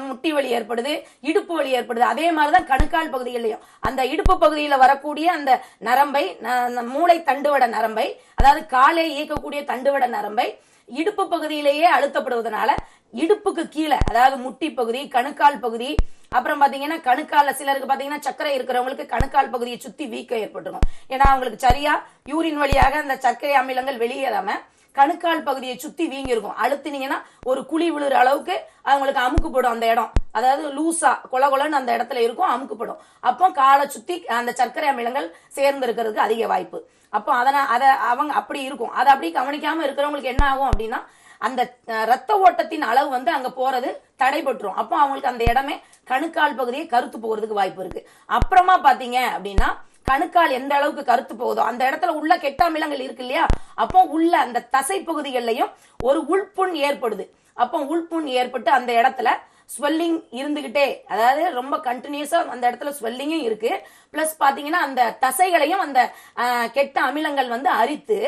முட்டி வலி ஏற்படுது, இடுப்பு வலி ஏற்படுது. அதே மாதிரிதான் கணுக்கால் பகுதியிலையும் அந்த இடுப்பு பகுதியில வரக்கூடிய அந்த நரம்பை, மூளை தண்டுவட நரம்பை, அதாவது காலை இயக்கக்கூடிய தண்டுவட நரம்பை இடுப்பு பகுதியிலேயே அழுத்தப்படுவதனால இடுப்புக்கு கீழே, அதாவது முட்டி பகுதி, கணுக்கால் பகுதி, அப்புறம் பாத்தீங்கன்னா கணுக்கால சிலருக்கு பாத்தீங்கன்னா சர்க்கரை இருக்கிறவங்களுக்கு கணுக்கால் பகுதியை சுத்தி வீக்கம் ஏற்பட்டுரும். ஏன்னா அவங்களுக்கு சரியா யூரின் வழியாக அந்த சர்க்கரை அமிலங்கள் வெளியேறாம கணுக்கால் பகுதியை சுத்தி வீங்கி இருக்கும். அழுத்தினீங்கன்னா ஒரு குழி விழுற அளவுக்கு அவங்களுக்கு அமுக்குப்படும் அந்த இடம், அதாவது லூசா கொலன்னு அந்த இடத்துல இருக்கும், அமுக்குப்படும். அப்போ காலை சுத்தி அந்த சர்க்கரை அமிலங்கள் சேர்ந்து இருக்கிறதுக்கு அதிக வாய்ப்பு. அப்போ அதை அவங்க அப்படி இருக்கும். அதை அப்படி கவனிக்காம இருக்கிறவங்களுக்கு என்ன ஆகும் அப்படின்னா அந்த ரத்த ஓட்டத்தின் அளவு வந்து அங்க போறது தடைபட்டுரும். அப்போ அவங்களுக்கு அந்த இடமே கணுக்கால் பகுதியை கருத்து போறதுக்கு வாய்ப்பு இருக்கு. அப்புறமா பாத்தீங்க அப்படின்னா கணுக்கால் எந்த அளவுக்கு கருத்து போகுதோ அந்த இடத்துல உள்ள கெட்ட அமிலங்கள் இருக்கு இல்லையா, அப்போ உள்ள அந்த தசை பகுதிகளிலையும் ஒரு உள்புண் ஏற்படுது. அப்போ உள்புண் ஏற்பட்டு அந்த இடத்துல ஸ்வெல்லிங் இருந்துகிட்டே, அதாவது ரொம்ப கண்டினியூஸா அந்த இடத்துல ஸ்வெல்லிங்கும் இருக்கு. பிளஸ் பாத்தீங்கன்னா அந்த தசைகளையும் அந்த கெட்ட அமிலங்கள் வந்து அரித்து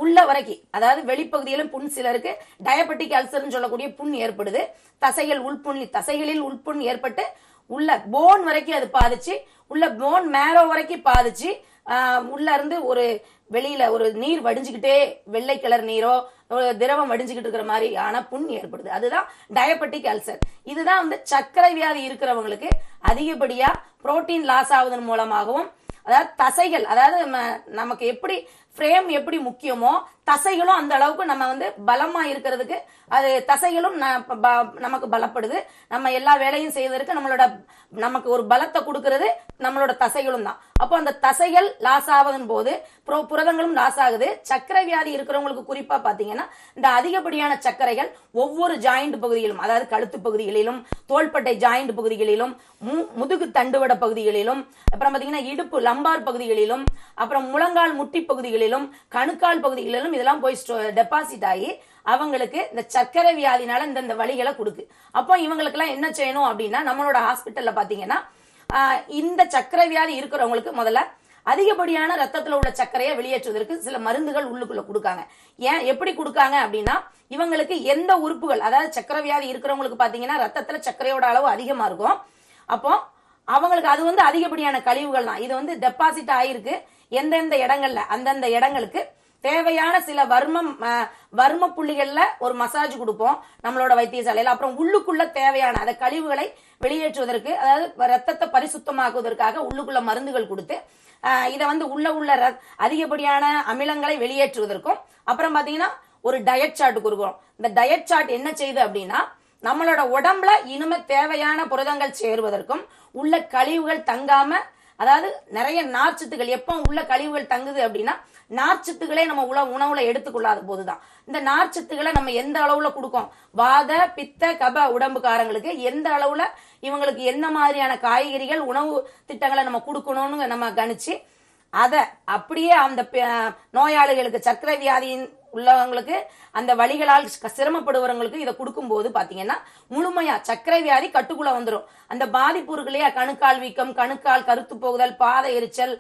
உள்ள வரைக்கும், அதாவது வெளிப்பகுதியிலும் புண், சிலருக்கு டயபெட்டிக் அல்சர்னு சொல்லக்கூடிய புண் ஏற்படுது. தசைகளில் உள்புண் ஏற்பட்டு உள்ள போன் வரைக்கும் அது பாதிச்சு, உள்ள போன் மேரோ வரைக்கும் பாதிச்சு உள்ள இருந்து ஒரு வெளியில ஒரு நீர் வடிஞ்சுக்கிட்டே, வெள்ளை கலர் நீரோ திரவம் வடிஞ்சுக்கிட்டு இருக்கிற மாதிரி ஆன புண் ஏற்படுது. அதுதான் டயபெட்டிக் அல்சர். இதுதான் வந்து சர்க்கரை வியாதி இருக்கிறவங்களுக்கு அதிகப்படியா புரோட்டீன் லாஸ் ஆவதன் மூலமாகவும், அதாவது தசைகள், அதாவது நமக்கு எப்படி ஃப்ரேம் எப்படி முக்கியமோ தசைகளும் அந்த அளவுக்கு நம்ம வந்து பலமா இருக்கிறதுக்கு அது தசைகளும் நமக்கு பலப்படுது. நம்ம எல்லா வேலையும் செய்வதற்கு நமக்கு ஒரு பலத்தை கொடுக்கிறது நம்மளோட தசைகளும் தான். அப்போ அந்த தசைகள் லாஸ் ஆவதன் போது புரதங்களும் லாஸ் ஆகுது. சர்க்கரை வியாதி இருக்கிறவங்களுக்கு குறிப்பா பாத்தீங்கன்னா இந்த அதிகப்படியான சர்க்கரைகள் ஒவ்வொரு ஜாயிண்ட் பகுதியிலும், அதாவது கழுத்து பகுதிகளிலும், தோள்பட்டை ஜாயிண்ட் பகுதிகளிலும், முதுகு தண்டுவட பகுதிகளிலும், அப்புறம் பாத்தீங்கன்னா இடுப்பு லம்பார் பகுதிகளிலும், அப்புறம் முழங்கால் முட்டி பகுதிகளிலும் பகுதிகளிலும் கணுக்கால் பகுதிகளிலும் இதெல்லாம் போய் டெபாசிட் ஆகி அவங்களுக்கு இந்த சர்க்கரை வியாதினால இந்த வலிகளை கொடுக்கு. அப்போ இவங்களுக்கு எல்லாம் என்ன செய்யணும் அப்படின்னா, நம்மளோட ஹாஸ்பிட்டல்ல பாத்தீங்கன்னா இந்த சர்க்கரை வியாதி இருக்கிறவங்களுக்கு முதல்ல அதிகப்படியான ரத்தத்துல உள்ள சர்க்கரையை வெளியேற்றுவதற்கு சில மருந்துகள் உள்ளுக்குள்ள கொடுக்காங்க. ஏன் எப்படி கொடுக்காங்க அப்படின்னா, இவங்களுக்கு எந்த உறுப்புகள், அதாவது சர்க்கரை வியாதி இருக்கிறவங்களுக்கு பாத்தீங்கன்னா ரத்தத்துல சர்க்கரையோட அளவு அதிகமா இருக்கும். அப்போ அவங்களுக்கு அது அதிகப்படியான கழிவுகள் தான். இது டெபாசிட் ஆயிருக்கு எந்தெந்த இடங்கள்ல, அந்தந்த இடங்களுக்கு தேவையான சில வர்ம புள்ளிகள்ல ஒரு மசாஜ் கொடுப்போம் நம்மளோட வைத்தியசாலையில. அப்புறம் உள்ளுக்குள்ள தேவையான அந்த கழிவுகளை வெளியேற்றுவதற்கு, அதாவது ரத்தத்தை பரிசுத்தமாக்குவதற்காக உள்ளுக்குள்ள மருந்துகள் கொடுத்து இதை உள்ள அதிகப்படியான அமிலங்களை வெளியேற்றுவதற்கும், அப்புறம் பாத்தீங்கன்னா ஒரு டயட் சார்ட் கொடுக்குறோம். இந்த டயட் சார்ட் என்ன செய்யுது அப்படின்னா, நம்மளோட உடம்புல இனிமே தேவையான புரதங்கள் சேருவதற்கும், உள்ள கழிவுகள் தங்காம, அதாவது நிறைய நார்ச்சத்துக்கள் எப்போ உள்ள கழிவுகள் தங்குது அப்படின்னா, நார்ச்சத்துக்களே நம்ம உணவுல எடுத்துக்கொள்ளாத போதுதான். இந்த நார்ச்சத்துக்களை நம்ம எந்த அளவுல கொடுக்கும், வாத பித்த கப உடம்புக்காரங்களுக்கு எந்த அளவுல இவங்களுக்கு என்ன மாதிரியான காய்கறிகள் உணவு திட்டங்களை நம்ம கொடுக்கணும்னு நம்ம கணிச்சு அதை அப்படியே அந்த நோயாளிகளுக்கு, சர்க்கரை வியாதியின் உள்ளவங்களுக்கு, அந்த வலிகளால் சிரமப்படுவவங்களுக்கு இதை கொடுக்கும் போது பாத்தீங்கன்னா முழுமையா சர்க்கரை வியாதி கட்டுக்குள்ள வந்துடும். அந்த பாதிப்பு இருக்கு இல்லையா, கணுக்கால் வீக்கம், கணுக்கால் கருத்து போகுதல், பாத எரிச்சல்,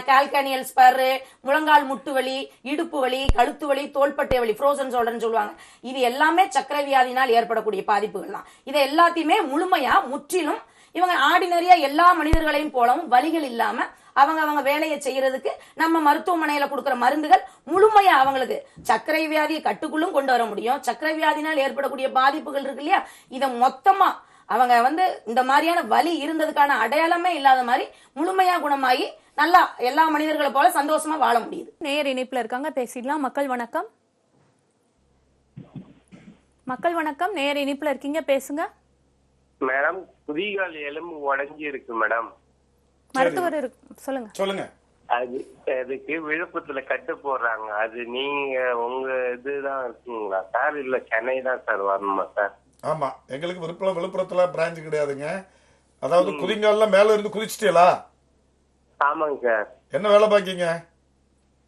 கால்கனியல் ஸ்பர், முழங்கால் முட்டு வலி, இடுப்பு வலி, கழுத்து வலி, தோள்பட்டை வலி, ஃப்ரோசன் ஷோல்டர்னு சொல்லுவாங்க. இது எல்லாமே சர்க்கரை வியாதினால் ஏற்படக்கூடிய பாதிப்புகள் தான். இதை எல்லாத்தையுமே முழுமையா முற்றிலும் இவங்க ஆர்டினரியா எல்லா மனிதர்களையும் போலவும் வலிகள் இல்லாம அவங்க வேலையை செய்யறதுக்கு நம்ம மருத்துவமனையில கொடுக்கிற மருந்துகள் முழுமையா அவங்களுக்கு சர்க்கரை வியாதியை கட்டுக்குள்ளும் கொண்டு வர முடியும். சர்க்கரை வியாதினால் ஏற்படக்கூடிய பாதிப்புகள் இருக்கு இல்லையா, இதை மொத்தமா அவங்க இந்த மாதிரியான வலி இருந்ததுக்கான அடையாளமே இல்லாத மாதிரி முழுமையா குணமாகி நல்லா எல்லா மனிதர்களை போல சந்தோஷமா வாழ முடியுது. நேர் இணைப்புல இருக்காங்க, பேசிடலாம். மக்கள் வணக்கம். மக்கள் வணக்கம், நேர் இணைப்புல இருக்கீங்க, பேசுங்க. மேடம், குதிகால் எலும்பு உடைஞ்சி இருக்கு மேடம். மருத்துவர் சொல்லுங்க. சொல்லுங்க. அதுக்கு விழுப்புரத்துல கட்டு போடுறாங்க. அது நீங்க உங்க இதுதான் இருக்குங்களா சார், இல்ல சென்னை தான் சார் வரணுமா சார்? ஆமா, எங்களுக்கு விழுப்புரத்துல பிரான்ச் கிடையாதுங்க. அதாவது குதிங்கால்ல மேல இருந்து குதிச்சிட்டீங்களா? ஆமாங்க சார். என்ன வேலை பாக்கீங்க?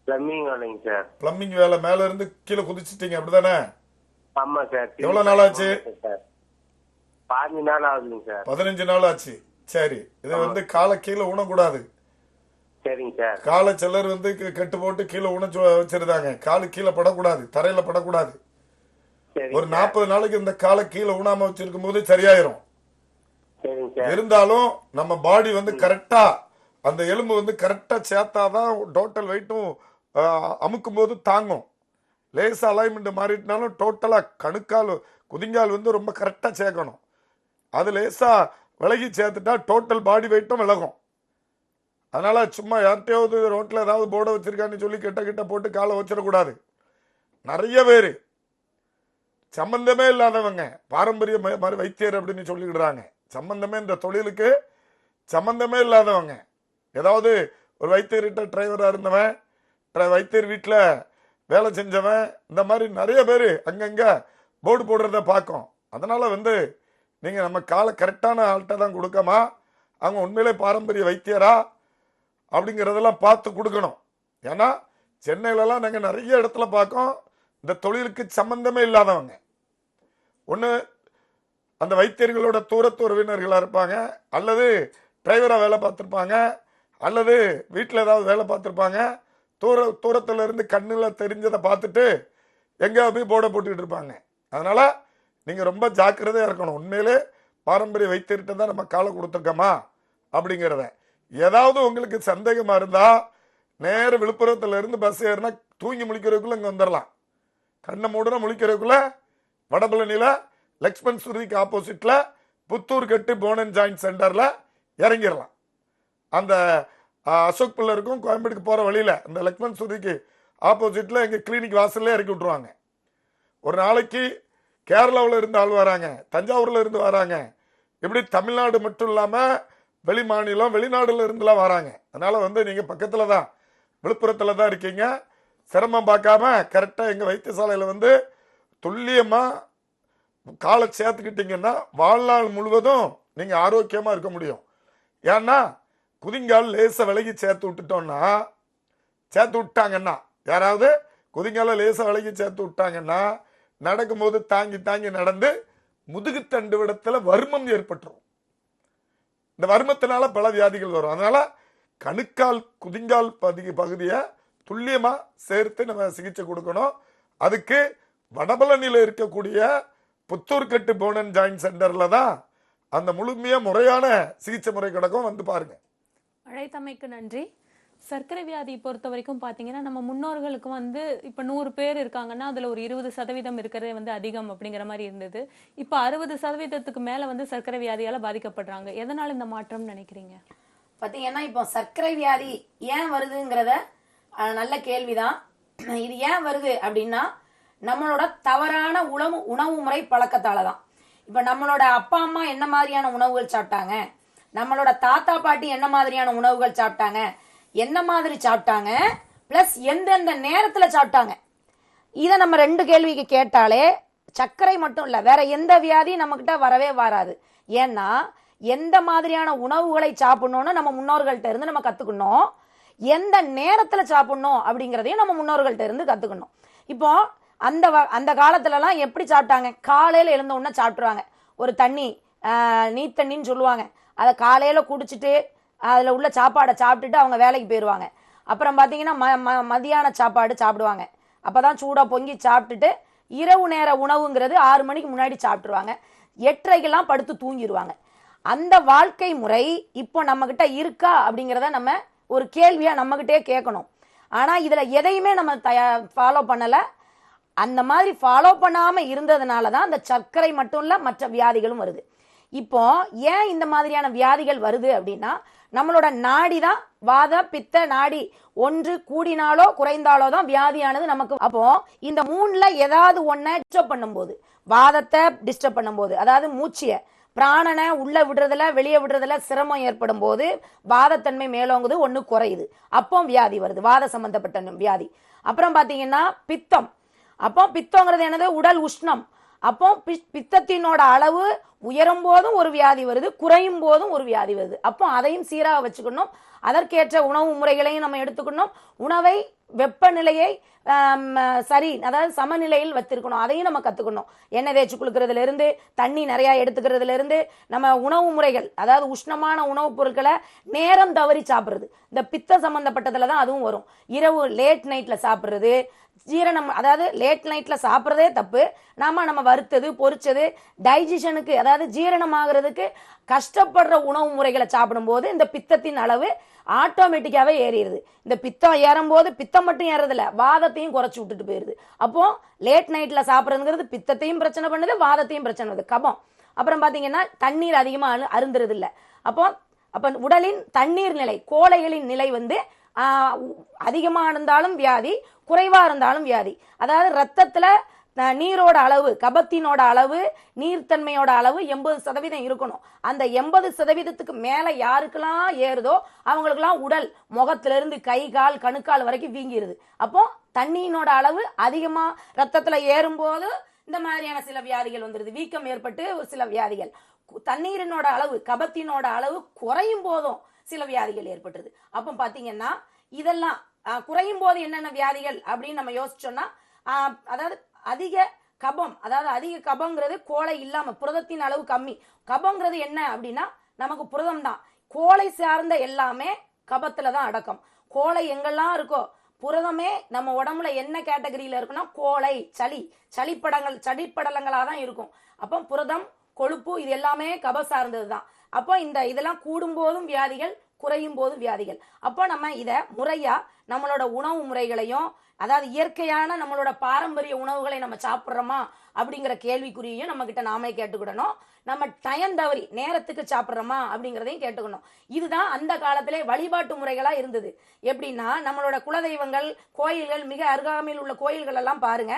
பிளம்பிங் வேலைங்க சார். பிளம்பிங் வேலை, மேல இருந்து கீழே குதிச்சிட்டீங்க அப்படிதானே? ஆமா சார். எவ்வளவு நாள் ஆச்சு? 15 நாள் ஆகுதுங்க சார். 15 நாள் ஆச்சு. சரி, இது காலை கீழே ஊனக்கூடாது. சரிங்க சார். காலை சிலர் கட்டு போட்டு கீழே ஊனச்சு வச்சிருந்தாங்க. காலு கீழே படக்கூடாது, தரையில படக்கூடாது. ஒரு 40 நாளைக்கு இந்த காலை கீழே ஊனாம வச்சிருக்கும் போது சரியாயிரும். இருந்தாலும் நம்ம பாடி கரெக்டா அந்த எலும்பு கரெக்டா சேர்த்தாதான் டோட்டல் வெயிட்டும் அமுக்கும் போது தாங்கும். லேசா அலைன்மெண்ட் மாறிட்டுனாலும் டோட்டலா கணுக்கால் குதிங்கால் ரொம்ப கரெக்டா சேர்க்கணும். அது லேசா விலகி சேர்த்துட்டா டோட்டல் பாடி வெயிட்டும் விலகும். அதனால சும்மா யார்கிட்டயாவது ரோட்ல ஏதாவது போர்டை வச்சிருக்கான்னு சொல்லி கிட்ட போட்டு காலை வச்சிடக்கூடாது. நிறைய பேர் சம்பந்தமே இல்லாதவங்க பாரம்பரிய வைத்தியர் அப்படின்னு சொல்லிக்கிடுறாங்க. சம்பந்தமே, இந்த தொழிலுக்கு சம்பந்தமே இல்லாதவங்க, ஏதாவது ஒரு வைத்தியர்கிட்ட டிரைவரா இருந்தவன், வைத்தியர் வீட்டில் வேலை செஞ்சவன், இந்த மாதிரி நிறைய பேர் அங்கங்க போர்டு போடுறத பார்க்கும். அதனால நீங்க நம்ம காலை கரெக்டான ஆள்கிட்ட தான் கொடுக்கமா, அவங்க உண்மையிலே பாரம்பரிய வைத்தியரா அப்படிங்கிறதெல்லாம் பார்த்து கொடுக்கணும். ஏன்னா சென்னையிலலாம் நாங்கள் நிறைய இடத்துல பார்க்கோம், இந்த தொழிலுக்கு சம்பந்தமே இல்லாதவங்க. ஒன்று அந்த வைத்தியர்களோட தூரத்து உறவினர்களாக இருப்பாங்க, அல்லது டிரைவராக வேலை பார்த்துருப்பாங்க, அல்லது வீட்டில் ஏதாவது வேலை பார்த்துருப்பாங்க. தூரத்துல இருந்து கண்ணில் தெரிஞ்சதை பார்த்துட்டு எங்கேயா போய் போர்டை போட்டுக்கிட்டு இருப்பாங்க. அதனால நீங்க ரொம்ப ஜாக்கிரதையா இருக்கணும். உண்மையிலே பாரம்பரிய வைத்தியர்கிட்ட தான் நம்ம காலை கொடுத்துருக்கோமா அப்படிங்கிறத. ஏதாவது உங்களுக்கு சந்தேகமா இருந்தா நேர விழுப்புரத்துல இருந்து பஸ் ஏறினா தூங்கி முழிக்கிறதுக்குள்ள இங்க வந்துடலாம். கண்ணை மூடுனா முழிக்கிறதுக்குள்ள வடபழனியில லக்ஷ்மண் சுருதிக்கு ஆப்போசிட்ல புத்தூர் கட்டு போனன் ஜாயிண்ட் சென்டர்ல இறங்கிடலாம். அந்த அசோக் பிள்ளை இருக்கும் கோயம்பேடுக்கு போற வழியில அந்த லக்ஷ்மண் சுருதிக்கு ஆப்போசிட்ல எங்க கிளினிக் வாசல்ல இறக்கி விட்டுருவாங்க. ஒரு நாளைக்கு கேரளாவில் இருந்து ஆள் வராங்க, தஞ்சாவூர்ல இருந்து வராங்க, இப்படி தமிழ்நாடு மட்டும் இல்லாம வெளி மாநிலம் வெளிநாடுல இருந்துலாம் வராங்க. அதனால நீங்க பக்கத்துல தான் விழுப்புரத்துல தான் இருக்கீங்க. சிரமம் பார்க்காம கரெக்டா எங்க வைத்தியசாலையில துல்லியமா காலை சேர்த்துக்கிட்டீங்கன்னா வாழ்நாள் முழுவதும் நீங்க ஆரோக்கியமா இருக்க முடியும். ஏன்னா குதிங்கால் லேச விலகி சேர்த்து விட்டாங்கன்னா யாராவது குதிங்கால லேசா விலகி சேர்த்து விட்டாங்கன்னா நடக்கும்போது தாங்கி தாங்கி நடந்து முதுகுத்தண்டு விடத்துல வர்மம் ஏற்பட்டுரும். இந்த வர்மத்தினால பல வியாதிகள் வரும். அதனால கணுக்கால் குதிங்கால் பகுதியை துல்லியமா சேர்த்து நம்ம சிகிச்சை கொடுக்கணும். அதுக்கு வடபழனியில் இருக்கக்கூடிய புத்தூர்கட்டு போன் அண்ட் ஜாயிண்ட் சென்டர்ல தான் அந்த முழுமையா முறையான சிகிச்சை முறை கிடக்கும். வந்து பாருங்க. அழைத்தமைக்கு நன்றி. சர்க்கரை வியாதி பொறுத்த வரைக்கும் பாத்தீங்கன்னா நம்ம முன்னோர்களுக்கு வந்து இப்ப 100 பேர் இருக்காங்கன்னா அதுல ஒரு 20% இருக்கிறதே வந்து அதிகம் அப்படிங்கிற மாதிரி இருந்தது. இப்ப 60% மேல வந்து சர்க்கரை வியாதியால பாதிக்கப்படுறாங்க. எதனால இந்த மாற்றம் நினைக்கிறீங்க? பாத்தீங்கன்னா இப்போ சர்க்கரை வியாதி ஏன் வருதுங்கிறத நல்ல கேள்விதான். இது ஏன் வருது அப்படின்னா நம்மளோட தவறான உணவு முறை பழக்கத்தாலதான். இப்ப நம்மளோட அப்பா அம்மா என்ன மாதிரியான உணவுகள் சாப்பிட்டாங்க, நம்மளோட தாத்தா பாட்டி என்ன மாதிரியான உணவுகள் சாப்பிட்டாங்க, என்ன மாதிரி சாப்பிட்டாங்க, பிளஸ் எந்தெந்த நேரத்துல சாப்பிட்டாங்க, இதை நம்ம 2 கேள்விக்கு கேட்டாலே சர்க்கரை மட்டும் இல்ல வேற எந்த வியாதியும் நம்ம கிட்ட வரவே வராது. ஏன்னா எந்த மாதிரியான உணவுகளை சாப்பிடணும்னு நம்ம முன்னோர்கள்ட்ட இருந்து நம்ம கத்துக்கணும், எந்த நேரத்துல சாப்பிடணும் அப்படிங்கறதையும் நம்ம முன்னோர்கள்ட்ட இருந்து கத்துக்கணும். இப்போ அந்த காலத்துல எல்லாம் எப்படி சாப்பிட்டாங்க? காலையில எழுந்த உடனே சாப்பிட்டுருவாங்க. ஒரு தண்ணி, நீத்தண்ணின்னு சொல்லுவாங்க, அதை காலையில குடிச்சிட்டு அதுல உள்ள சாப்பாடை சாப்பிட்டுட்டு அவங்க வேலைக்கு போயிடுவாங்க. அப்புறம் பாத்தீங்கன்னா மதியான சாப்பாடு சாப்பிடுவாங்க. அப்பதான் சூடா பொங்கி சாப்பிட்டுட்டு இரவு நேர உணவுங்கிறது 6 மணிக்கு முன்னாடி சாப்பிட்டுருவாங்க. 8:30 படுத்து தூங்கிடுவாங்க. அந்த வாழ்க்கை முறை இப்போ நம்ம கிட்ட இருக்கா அப்படிங்கிறத நம்ம ஒரு கேள்வியா நம்ம கிட்டே கேட்கணும். ஆனா இதுல எதையுமே நம்ம ஃபாலோ பண்ணல. அந்த மாதிரி ஃபாலோ பண்ணாம இருந்ததுனாலதான் அந்த சர்க்கரை மட்டும் இல்ல மற்ற வியாதிகளும் வருது. இப்போ ஏன் இந்த மாதிரியான வியாதிகள் வருது அப்படின்னா நம்மளோட நாடி தான், வாத பித்த நாடி ஒன்று கூடினாலோ குறைந்தாலோ தான் வியாதியானது நமக்கு. அப்போ இந்த 3ல ஏதாவது ஒன்ன டிஸ்டர்ப் பண்ணும்போது, வாதத்தை டிஸ்டர்ப் பண்ணும்போது, அதாவது மூச்சிய பிராணனை உள்ள விடுறதுல வெளியே விடுறதுல சிரமம் ஏற்படும் போது வாதத்தன்மை மேலோங்குது, ஒண்ணு குறையுது, அப்போ வியாதி வருது, வாத சம்பந்தப்பட்ட வியாதி. அப்புறம் பாத்தீங்கன்னா பித்தம். அப்போ பித்தங்கிறது என்னது? உடல் உஷ்ணம். அப்போ பித்தத்தினோட அளவு உயரும் போதும் ஒரு வியாதி வருது, குறையும் போதும் ஒரு வியாதி வருது. அப்போ அதையும் சீராக வச்சுக்கணும். அதற்கேற்ற உணவு முறைகளையும் நம்ம எடுத்துக்கணும். உணவை வெப்பநிலையை சரி, அதாவது சமநிலையில் வச்சிருக்கணும். அதையும் நம்ம கத்துக்கணும். எண்ணெய் தேய்ச்சி குளிக்கிறதுல இருந்து, தண்ணி நிறைய எடுத்துக்கிறதுல இருந்து, நம்ம உணவு முறைகள், அதாவது உஷ்ணமான உணவுப் பொருட்களை நேரம் தவறி சாப்பிடுறது, இந்த பித்த சம்பந்தப்பட்டதுல தான் அதுவும் வரும். இரவு லேட் நைட்ல சாப்பிடுறது, ஜீரணம், அதாவது லேட் நைட்ல சாப்பிட்றதே தப்பு. நம்ம வறுத்தது பொரிச்சது டைஜஷனுக்கு, அதாவது ஜீரணம் ஆகுறதுக்கு கஷ்டப்படுற உணவு முறைகளை சாப்பிடும் போது இந்த பித்தத்தின் அளவு ஆட்டோமேட்டிக்காவே ஏறிடுது. இந்த பித்தம் ஏறும் போது பித்தம் மட்டும் ஏறதில்ல, வாதத்தையும் குறைச்சி விட்டுட்டு போயிருது. அப்போ லேட் நைட்ல சாப்பிட்றதுங்கிறது பித்தத்தையும் பிரச்சனை பண்ணுது, வாதத்தையும் பிரச்சனை பண்ணுது, கபம். அப்புறம் பாத்தீங்கன்னா தண்ணீர் அதிகமா அருந்துறது இல்லை. அப்போ உடலின் தண்ணீர் நிலை, கோழைகளின் நிலை வந்து அதிகமா இருந்தாலும் வியாதி, குறைவா இருந்தாலும் வியாதி. அதாவது ரத்தத்துல நீரோட அளவு, கபத்தினோட அளவு, நீர்த்தன்மையோட அளவு 80% இருக்கணும். அந்த 80%க்கு மேல யாருக்கெல்லாம் ஏறுதோ அவங்களுக்கெல்லாம் உடல் முகத்திலிருந்து கை கால் கணுக்கால் வரைக்கும் வீங்கிருது. அப்போ தண்ணியினோட அளவு அதிகமா ரத்தத்துல ஏறும்போது இந்த மாதிரியான சில வியாதிகள் வந்துருது, வீக்கம் ஏற்பட்டு ஒரு சில வியாதிகள். தண்ணீரினோட அளவு, கபத்தினோட அளவு குறையும் போதும் சில வியாதிகள் ஏற்பட்டுருது. அப்போ பாத்தீங்கன்னா இதெல்லாம் குறையும் போது என்னென்ன வியாதிகள் அப்படின்னு நம்ம யோசிச்சோம்னா, அதாவது அதிக கபம், அதாவது அதிக கபங்கிறது கோழை இல்லாம புரதத்தின் அளவு கம்மி. கபங்கிறது என்ன அப்படின்னா நமக்கு புரதம் தான். கோழை சார்ந்த எல்லாமே கபத்துல தான் அடக்கம். கோழை எங்கெல்லாம் இருக்கோ, புரதமே நம்ம உடம்புல என்ன கேட்டகரியில இருக்குன்னா கோழை, சளிப்படலங்களா தான் இருக்கும். அப்போ புரதம், கொழுப்பு இது எல்லாமே கப சார்ந்தது தான். அப்போ இதெல்லாம் கூடும் போதும் வியாதிகள், குறையும் போது வியாதிகள். அப்போ நம்ம இத முறையா நம்மளோட உணவு முறைகளையும், அதாவது இயற்கையான நம்மளோட பாரம்பரிய உணவுகளை நம்ம சாப்பிட்றோமா அப்படிங்கிற கேள்விக்குறியையும் நம்ம கிட்ட நாமே கேட்டுக்கிடணும். நம்ம டைம் தவறி நேரத்துக்கு சாப்பிட்றோமா அப்படிங்கிறதையும் கேட்டுக்கணும். இதுதான் அந்த காலத்திலே வழிபாட்டு முறைகளா இருந்தது. எப்படின்னா நம்மளோட குலதெய்வங்கள் கோயில்கள், மிக அருகாமையில் உள்ள கோயில்கள் எல்லாம் பாருங்க,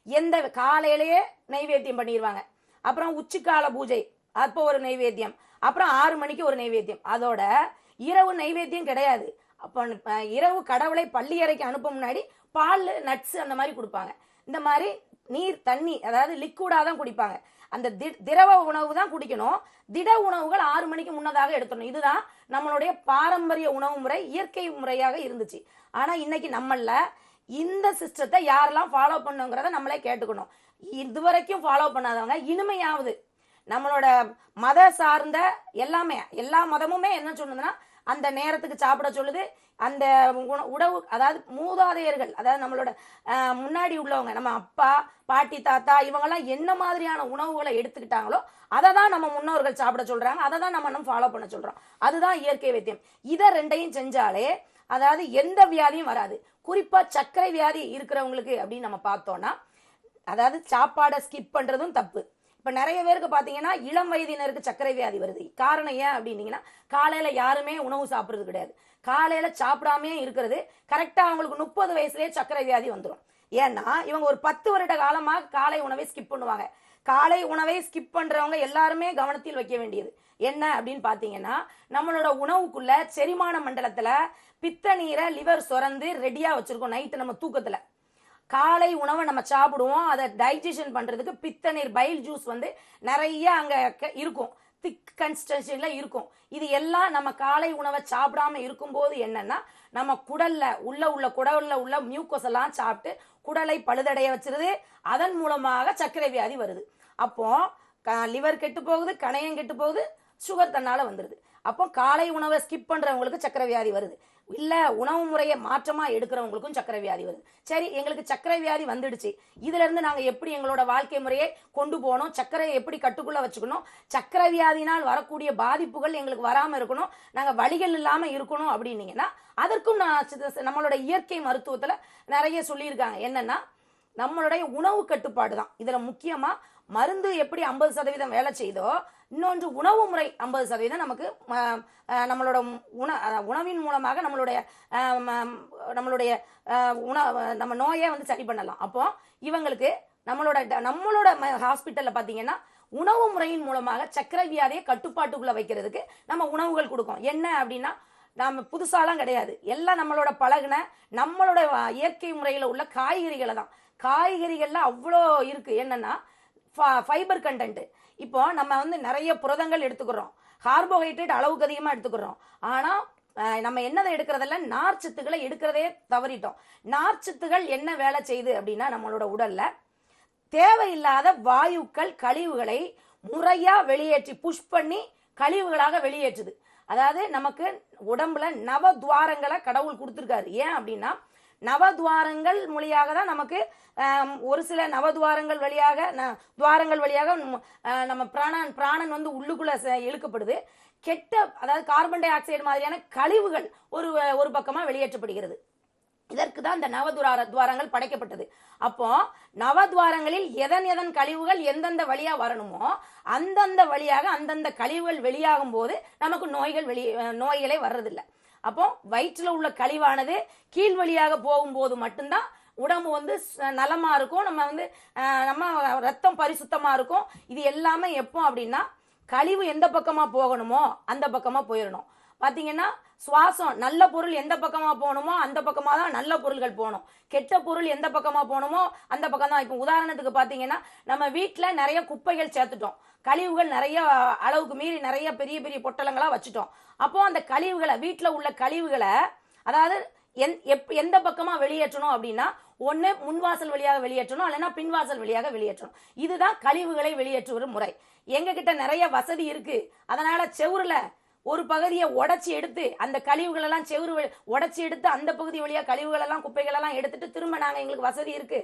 எந்த காலையிலேயே நைவேத்தியம் பண்ணிடுவாங்க. அப்புறம் உச்சிக்கால பூஜை, அப்போ ஒரு நைவேத்தியம், அப்புறம் 6 மணிக்கு ஒரு நைவேத்தியம். அதோட இரவு நைவேத்தியம் கிடையாது. அப்போ இரவு கடவுளை பள்ளி அறைக்கு அனுப்ப முன்னாடி பால், நட்ஸ் அந்த மாதிரி கொடுப்பாங்க. இந்த மாதிரி நீர், தண்ணி, அதாவது லிக்விடா தான் குடிப்பாங்க. அந்த திரவ உணவு தான் குடிக்கணும். திட உணவுகள் 6 மணிக்கு முன்னதாக எடுத்துடணும். இதுதான் நம்மளுடைய பாரம்பரிய உணவு முறை, இயற்கை முறையாக இருந்துச்சு. ஆனா இன்னைக்கு நம்மள இந்த சிஸ்டத்தை யாரெல்லாம் ஃபாலோ பண்ணுங்கிறத நம்மளே கேட்டுக்கணும். இதுவரைக்கும் ஃபாலோ பண்ணாதவங்க இனிமையாவது நம்மளோட மத சார்ந்த எல்லாமே எல்லா மதமுமே என்ன சொல்லுதுன்னா அந்த நேரத்துக்கு சாப்பிட சொல்லுது. அந்த உணவு அதாவது மூதாதையர்கள் அதாவது நம்மளோட முன்னாடி உள்ளவங்க நம்ம அப்பா பாட்டி தாத்தா இவங்கெல்லாம் என்ன மாதிரியான உணவுகளை எடுத்துக்கிட்டாங்களோ அதை தான் நம்ம முன்னோர்கள் சாப்பிட சொல்றாங்க, அதை தான் நம்ம ஃபாலோ பண்ண சொல்றோம். அதுதான் இயற்கை வைத்தியம். இதை ரெண்டையும் செஞ்சாலே அதாவது எந்த வியாதியும் வராது. குறிப்பா சர்க்கரை வியாதி இருக்கிறவங்களுக்கு அப்படின்னு நம்ம பார்த்தோம்னா அதாவது சாப்பாடை ஸ்கிப் பண்றதும் தப்பு. இப்ப நிறைய பேருக்கு பாத்தீங்கன்னா இளம் வயதினருக்கு சர்க்கரை வியாதி வருது. காரணம் ஏன் அப்படின்னீங்கன்னா காலையில யாருமே உணவு சாப்பிடுறது கிடையாது. காலையில சாப்பிடாமே இருக்கிறது கரெக்டா அவங்களுக்கு 30 வயசுலயே சர்க்கரை வியாதி வந்துடும். ஏன்னா இவங்க ஒரு 10 வருட காலமா காலை உணவை ஸ்கிப் பண்ணுவாங்க. காலை உணவை ஸ்கிப் பண்றவங்க எல்லாருமே கவனத்தில் வைக்க வேண்டியது என்ன அப்படின்னு பாத்தீங்கன்னா நம்மளோட உணவுக்குள்ள செரிமான மண்டலத்துல பித்த நீரை லிவர் சுரந்து ரெடியா வச்சிருக்கோம். நைட்டு நம்ம தூக்கத்துல காலை உணவை நம்ம சாப்பிடுவோம். அதை டைஜஷன் பண்றதுக்கு பித்த நீர் பைல் ஜூஸ் வந்து நிறைய அங்க இருக்கும், திக் கன்சிஸ்டன்சில இருக்கும். இது எல்லாம் நம்ம காலை உணவை சாப்பிடாம இருக்கும்போது என்னன்னா நம்ம குடல்ல உள்ள மியூக்கஸ் எல்லாம் சாப்பிட்டு குடலை பழுதடைய வச்சிருது. அதன் மூலமாக சர்க்கரை வியாதி வருது. அப்போ லிவர் கெட்டு போகுது, கணையம் கெட்டு போகுது, சுகர் தன்னால வந்துருது. அப்போ காலை உணவை ஸ்கிப் பண்றவங்களுக்கு சர்க்கரை வியாதி வருது. இல்ல உணவு முறையை மாற்றமா எடுக்கிறவங்களுக்கும் சர்க்கரை வியாதி வருது. சரி, எங்களுக்கு சர்க்கரை வியாதி வந்துடுச்சு, இதுல இருந்து நாங்க எப்படி எங்களோட வாழ்க்கை முறையை கொண்டு போகணும், சர்க்கரையை எப்படி கட்டுக்குள்ள வச்சுக்கணும், சர்க்கரை வியாதினால் வரக்கூடிய பாதிப்புகள் எங்களுக்கு வராம இருக்கணும், நாங்க வலிகள் இல்லாம இருக்கணும் அப்படின்னீங்கன்னா அதற்கும் நம்மளோட இயற்கை மருத்துவத்துல நிறைய சொல்லியிருக்காங்க. என்னன்னா நம்மளுடைய உணவு கட்டுப்பாடு தான் இதுல முக்கியமா. மருந்து எப்படி 50% வேலை செய்தோ இன்னொன்று உணவு முறை 50% நமக்கு நம்மளோட உணவின் மூலமாக நம்மளுடைய நம்ம நோயை வந்து சரி பண்ணலாம். அப்போ இவங்களுக்கு நம்மளோட ஹாஸ்பிட்டல்ல பாத்தீங்கன்னா உணவு முறையின் மூலமாக சர்க்கரை வியாதியை கட்டுப்பாட்டுக்குள்ள வைக்கிறதுக்கு நம்ம உணவுகள் கொடுக்கும். என்ன அப்படின்னா நாம புதுசாலாம் கிடையாது, எல்லாம் நம்மளோட பழகுன நம்மளோட இயற்கை முறையில உள்ள காய்கறிகளை தான். காய்கறிகள்ல அவ்வளோ இருக்கு. என்னன்னா ஃபைபர் கண்டென்ட். இப்போ நம்ம வந்து நிறைய புரதங்கள் எடுத்துக்கிறோம், கார்போஹைட்ரேட் அளவுக்கு அதிகமா எடுத்துக்கிறோம். ஆனா நம்ம என்னதை எடுக்கிறதில்ல, நார்ச்சத்துக்களை எடுக்கிறதே தவறிட்டோம். நார்ச்சத்துகள் என்ன வேலை செய்யுது அப்படின்னா நம்மளோட உடல்ல தேவையில்லாத வாயுக்கள் கழிவுகளை முறையா வெளியேற்றி புஷ் பண்ணி கழிவுகளாக வெளியேற்றுது. அதாவது நமக்கு உடம்புல நவத்வாரங்களை கடவுள் கொடுத்துருக்காரு. ஏன் அப்படின்னா நவத்வாரங்கள் மொழியாக தான் நமக்கு ஒரு சில நவத்வாரங்கள் வழியாக நம்ம பிராணன் வந்து உள்ளுக்குள்ள இழுக்கப்படுது. கெட்ட அதாவது கார்பன் டை ஆக்சைடு மாதிரியான கழிவுகள் ஒரு பக்கமா வெளியேற்றப்படுகிறது. இதற்கு தான் இந்த நவத்வாரங்கள் படைக்கப்பட்டது. அப்போ நவத்வாரங்களில் எதன் கழிவுகள் எந்தெந்த வழியா வரணுமோ அந்தந்த வழியாக அந்தந்த கழிவுகள் வெளியாகும் போது நமக்கு நோய்களே வர்றதில்லை. அப்போ வயிற்றுல உள்ள கழிவானது கீழ் வழியாக போகும்போது மட்டும்தான் உடம்பு வந்து நலமா இருக்கும், நம்ம ரத்தம் பரிசுத்தமா இருக்கும். இது எல்லாமே எப்போ அப்படின்னா கழிவு எந்த பக்கமா போகணுமோ அந்த பக்கமா போயிடணும். பாத்தீங்கன்னா சுவாசம் நல்ல பொருள் எந்த பக்கமா போகணுமோ அந்த பக்கமா தான் நல்ல பொருள்கள் போகணும், கெட்ட பொருள் எந்த பக்கமா போகணுமோ அந்த பக்கம் தான். இப்போ உதாரணத்துக்கு பாத்தீங்கன்னா நம்ம வீட்டுல நிறைய குப்பைகள் சேர்த்துட்டோம், கழிவுகள் நிறைய அளவுக்கு மீறி நிறைய பெரிய பெரிய பொட்டலங்களா வச்சுட்டோம். அப்போ அந்த கழிவுகளை வீட்டுல உள்ள கழிவுகளை அதாவது எந்த பக்கமா வெளியேற்றணும் அப்படின்னா ஒண்ணு முன்வாசல் வழியாக வெளியேற்றணும், இல்லைன்னா பின்வாசல் வழியாக வெளியேற்றணும். இதுதான் கழிவுகளை வெளியேற்றுவது முறை. எங்க கிட்ட நிறைய வசதி இருக்கு, அதனால செவுருல ஒரு பகுதியை உடைச்சி எடுத்து அந்த கழிவுகள் எல்லாம் செவுரு உடைச்சி எடுத்து அந்த பகுதி வழியா கழிவுகள் எல்லாம் குப்பைகள் எல்லாம் எடுத்துட்டு திரும்ப நாங்க எங்களுக்கு வசதி இருக்கு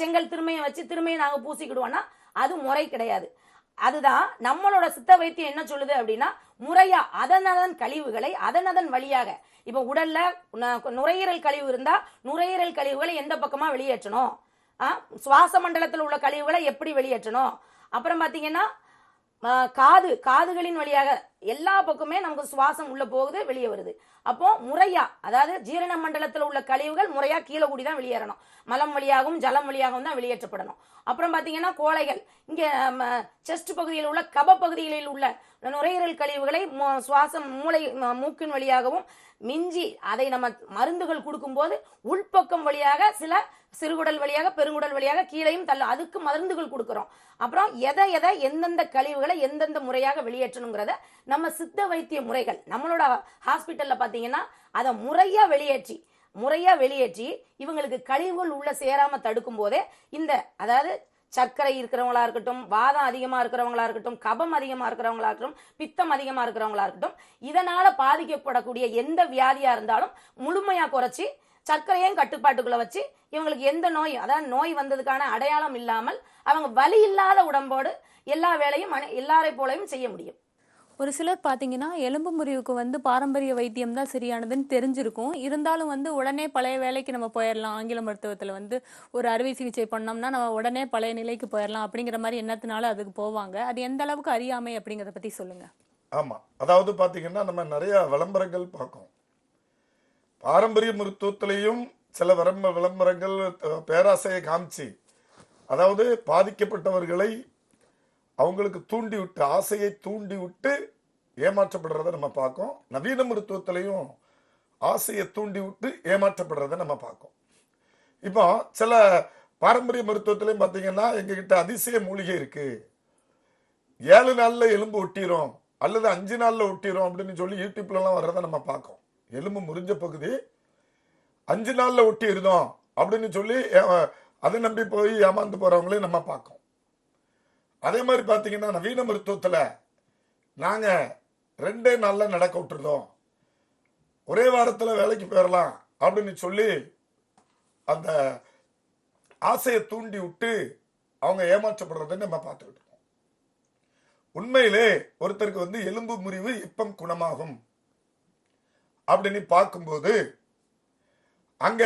செங்கல் திருமையை வச்சு திருமையை நாங்க பூசிக்கிடுவோம்னா அது முறை கிடையாது. அதுதான் நம்மளோட சித்த வைத்தியம் என்ன சொல்லுது அப்படின்னா முறையா அதன் கழிவுகளை அதன் வழியாக. இப்ப உடல்ல நுரையீரல் கழிவு இருந்தா நுரையீரல் கழிவுகளை எந்த பக்கமா வெளியேற்றணும், சுவாச மண்டலத்தில் உள்ள கழிவுகளை எப்படி வெளியேற்றணும், அப்புறம் பாத்தீங்கன்னா காதுகளின் வழியாக எல்லா பக்கமே நமக்கு சுவாசம் உள்ள போகுது வெளியே வருது. அப்போ முறையா அதாவது ஜீரண மண்டலத்தில் உள்ள கழிவுகள் முறையா கீழே கூடி தான் வெளியேறணும், மலம் வழியாகவும் ஜலம் வழியாகவும் தான் வெளியேற்றப்படணும். அப்புறம் பாத்தீங்கன்னா கோழைகள் இங்க செஸ்ட் பகுதியில் உள்ள கப பகுதிகளில் உள்ள நுரையீரல் கழிவுகளை சுவாசம் மூக்கின் வழியாகவும் மிஞ்சி அதை நம்ம மருந்துகள் கொடுக்கும் போது உள்பக்கம் வழியாக சில சிறுகுடல் வழியாக பெருங்குடல் வழியாக கீழையும் தள்ள அதுக்கு மருந்துகள் கொடுக்கிறோம். அப்புறம் எதை எந்தெந்த கழிவுகளை எந்தெந்த முறையாக வெளியேற்றணுங்கிறத நம்ம சித்த வைத்திய முறைகள் நம்மளோட ஹாஸ்பிட்டல்ல பாத்தீங்கன்னா அதை முறையா வெளியேற்றி முறையா வெளியேற்றி இவங்களுக்கு கழிவுகள் உள்ள சேராம தடுக்கும் போதே இந்த அதாவது சர்க்கரை இருக்கிறவங்களா இருக்கட்டும், வாதம் அதிகமா இருக்கிறவங்களா இருக்கட்டும், கபம் அதிகமா இருக்கிறவங்களா இருக்கட்டும், பித்தம் அதிகமா இருக்கிறவங்களா இருக்கட்டும், இதனால பாதிக்கப்படக்கூடிய எந்த வியாதியா இருந்தாலும் முழுமையா குறைச்சி சர்க்கரையும் கட்டுப்பாட்டுக்குள்ள வச்சு இவங்களுக்கு எந்த நோய் அதாவது நோய் வந்ததுக்கான அடையாளம் இல்லாமல் அவங்க வலி இல்லாத உடம்போடு எல்லா வேலையும் எல்லாரை போலையும் செய்ய முடியும். ஒரு சிலர் பார்த்தீங்கன்னா எலும்பு முறிவுக்கு வந்து பாரம்பரிய வைத்தியம் தான் சரியானதுன்னு தெரிஞ்சிருக்கும். இருந்தாலும் வந்து உடனே பழைய வேலைக்கு நம்ம போயிடலாம், ஆங்கில மருத்துவத்தில் வந்து ஒரு அறுவை சிகிச்சை பண்ணோம்னா நம்ம உடனே பழைய நிலைக்கு போயிடலாம் அப்படிங்கிற மாதிரி எண்ணத்தினால அதுக்கு போவாங்க. அது எந்த அளவுக்கு அறியாமை அப்படிங்கிறத பற்றி சொல்லுங்க. ஆமா, அதாவது பாத்தீங்கன்னா நம்ம நிறைய விளம்பரங்கள் பார்க்கோம். பாரம்பரிய மருத்துவத்திலையும் சில விளம்பரங்கள் பேராசையை காமிச்சு, அதாவது பாதிக்கப்பட்டவர்களை அவங்களுக்கு தூண்டி விட்டு, ஆசையை தூண்டி விட்டு ஏமாற்றப்படுறத நம்ம பார்க்கோம். நவீன மருத்துவத்திலையும் ஆசையை தூண்டி விட்டு ஏமாற்றப்படுறத நம்ம பார்க்கோம். இப்போ சில பாரம்பரிய மருத்துவத்திலையும் பார்த்தீங்கன்னா எங்ககிட்ட அதிசய மூலிகை இருக்கு, 7 நாள்ல எலும்பு ஒட்டிரும் அல்லது 5 நாள்ல ஒட்டிரும் அப்படின்னு சொல்லி யூடியூப்லாம் வர்றதை நம்ம பார்க்கோம். எலும்பு முறிஞ்ச பகுதி 5 நாள்ல ஒட்டிருந்தோம் அப்படின்னு சொல்லி அதை நம்பி போய் ஏமாந்து போறவங்களையும் நம்ம பார்க்கோம். அதே மாதிரி பார்த்தீங்கன்னா நவீன மருத்துவத்தில் நாங்க 2 நாள்ல நடக்க விட்டுருந்தோம், ஒரே வாரத்தில் வேலைக்கு போயிடலாம் அப்படின்னு சொல்லி அந்த ஆசையை தூண்டி விட்டு அவங்க ஏமாற்றப்படுறதை நம்ம பார்த்துக்கிட்டு இருக்கோம். உண்மையிலே ஒருத்தருக்கு வந்து எலும்பு முறிவு எப்ப குணமாகும் அப்படின்னு பார்க்கும்போது அங்க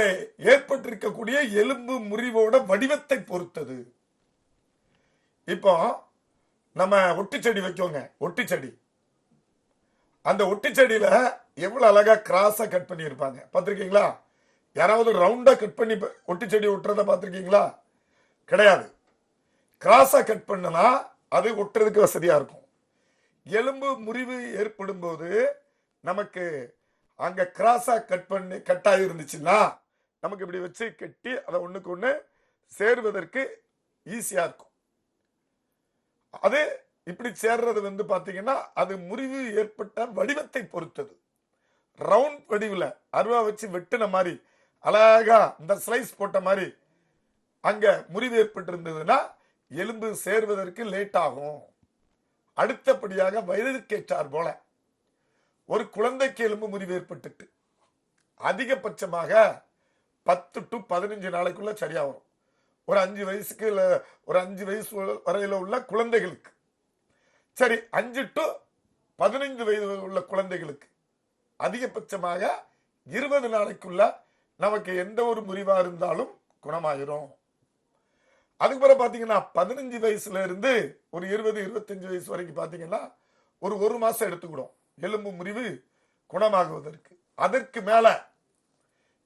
ஏற்பட்டிருக்கக்கூடிய எலும்பு முறிவோட வடிவத்தை பொறுத்தது. இப்போ நம்ம ஒட்டிச்செடி வைக்கோங்க, ஒட்டிச்செடி, அந்த ஒட்டிச்செடியில எவ்வளவு அழகா கிராஸா கட் பண்ணி இருப்பாங்க பார்த்திருக்கீங்களா? யாராவது ரவுண்டா கட் பண்ணி ஒட்டிச்செடி ஒட்டுறத பார்த்திருக்கீங்களா? கிடையாது. கிராஸா கட் பண்ணனா அது ஒட்டுறதுக்கு வசதியா இருக்கும். எலும்பு முறிவு ஏற்படும் போது நமக்கு அங்க கிராஸா கட் ஆகி இருந்துச்சுன்னா நமக்கு இப்படி வச்சு கட்டி அதை ஒண்ணுக்கு ஒண்ணு சேர்வதற்கு ஈஸியா இருக்கும். அது இப்படி சேர்றது வந்து பாத்தீங்கன்னா அது முறிவு ஏற்பட்ட வடிவத்தை பொறுத்தது. ரவுண்ட் வடிவுல அருவா வச்சு வெட்டின மாதிரி அழகா இந்த ஸ்லைஸ் போட்ட மாதிரி அங்க முறிவு ஏற்பட்டு இருந்ததுன்னா எலும்பு சேர்வதற்கு லேட் ஆகும். அடுத்தபடியாக வயதுக்கேற்றார் போல ஒரு குழந்தைக்கு எலும்பு முறிவு ஏற்பட்டுட்டு அதிகபட்சமாக 10 to 15 நாளைக்குள்ள சரியா வரும். ஒரு 5 வயசுக்கு ஒரு 5 வயசு வரையில உள்ள குழந்தைகளுக்கு சரி, 5 to 15 வயது உள்ள குழந்தைகளுக்கு அதிகபட்சமாக 20 நாளைக்குள்ள நமக்கு எந்த ஒரு முறிவா இருந்தாலும் குணமாயிரும். அதுக்கு பிறகு பாத்தீங்கன்னா 15 வயசுல இருந்து ஒரு 20-25 வயசு வரைக்கும் பாத்தீங்கன்னா ஒரு மாசம் எடுத்துக்கிடும் எலும்பு முறிவு குணமாகுவதற்கு. அதற்கு மேல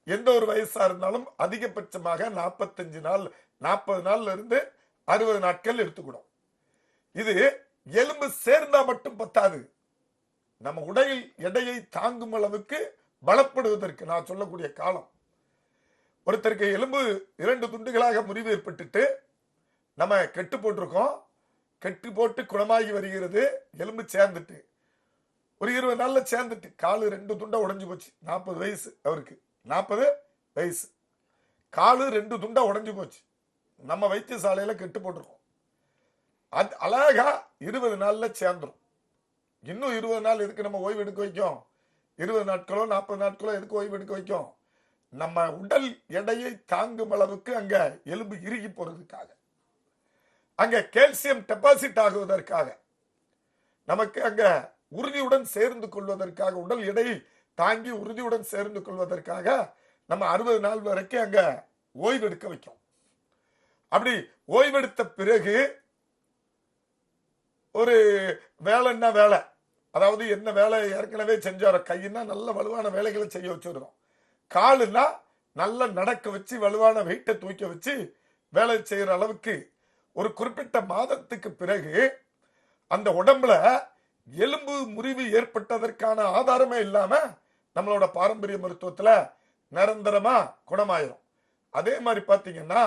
எந்த ஒரு வயசா இருந்தாலும் அதிகபட்சமாக 45 நாள் 40 நாள்ல இருந்து 60 நாட்கள் எடுத்துக்கிடும். இது எலும்பு சேர்ந்தா மட்டும் பத்தாது, நம்ம உடலில் எடையை தாங்கும் அளவுக்கு பலப்படுவதற்கு நான் சொல்லக்கூடிய காலம். ஒருத்தருக்கு எலும்பு 2 துண்டுகளாக முறிவு ஏற்பட்டுட்டு நம்ம கெட்டு போட்டிருக்கோம், கெட்டு போட்டு குணமாகி வருகிறது, எலும்பு சேர்ந்துட்டு ஒரு 20 நாள்ல சேர்ந்துட்டு காலு 2 துண்டா உடைஞ்சு போச்சு. 40 வயசு அவருக்கு, 40 வயசு, காலு 2 துண்டா உடைஞ்சு போச்சு. நம்ம வைத்தியசாலையில கெட்டு போட்டிருக்கோம். அது அழகா 20 நாள்ல சேர்ந்துரும். இன்னும் 20 நாள் எதுக்கு நம்ம ஓய்வு எடுக்க வைக்கும்? 20 நாட்களோ 40 நாட்களோ எதுக்கு ஓய்வு எடுக்க வைக்கும்? நம்ம உடல் எடையை தாங்கும் அளவுக்கு அங்க எலும்பு இறுகி போறதுக்காக, அங்க கால்சியம் டெபாசிட் ஆகுவதற்காக, நமக்கு அங்க உறுதியுடன் சேர்ந்து கொள்வதற்காக, உடல் எடையை தாங்கி உறுதியுடன் சேர்ந்து கொள்வதற்காக நம்ம 60 நாள் வரைக்கும் அங்க ஓய்வு எடுக்க வைக்கும். அப்படி ஓய்வெடுத்த பிறகு ஒரு வேலைன்னா வேலை, அதாவது என்ன வேலை ஏற்கனவே செஞ்சாரோ, கையின்னா நல்ல வலுவான வேலைகளை செய்ய வச்சிருந்தோம், காலுன்னா நல்லா நடக்க வச்சு வலுவான வெயிட்டை தூக்க வச்சு வேலை செய்யற அளவுக்கு ஒரு குறிப்பிட்ட மாதத்துக்கு பிறகு அந்த உடம்புல எலும்பு முறிவு ஏற்பட்டதற்கான ஆதாரமே இல்லாம நம்மளோட பாரம்பரிய மருத்துவத்துல நிரந்தரமா குணமாயிரும். அதே மாதிரி பாத்தீங்கன்னா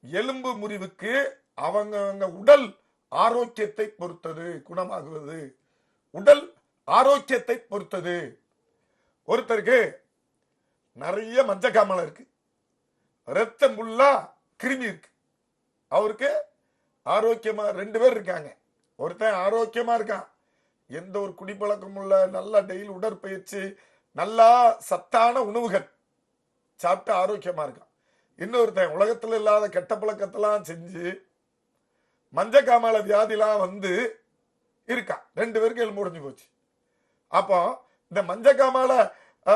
எலும்பு முறிவுக்கு அவங்க உடல் ஆரோக்கியத்தை பொறுத்தது குணமாகுவது, உடல் ஆரோக்கியத்தை பொறுத்தது. ஒருத்தருக்கு நிறைய மஞ்சக்காமலை இருக்கு, ரத்தம் ஃபுல்லா கிருமி இருக்கு. அவருக்கு ஆரோக்கியமா 2 பேர் இருக்காங்க. ஒருத்தன் ஆரோக்கியமா இருக்கான், எந்த ஒரு குடிப்பழக்கமும் உள்ள, நல்ல டெய்லி உடற்பயிற்சி, நல்லா சத்தான உணவுகள் சாப்பிட்டு ஆரோக்கியமா இருக்கான். இன்னொருத்தன் உலகத்துல இல்லாத கெட்ட பழக்கத்தெல்லாம் செஞ்சு மஞ்சக்காமலை வியாதிலாம் வந்து இருக்கான். 2 பேருக்கு எலும்பு உடைஞ்சு போச்சு. அப்போ இந்த மஞ்சக்காமலை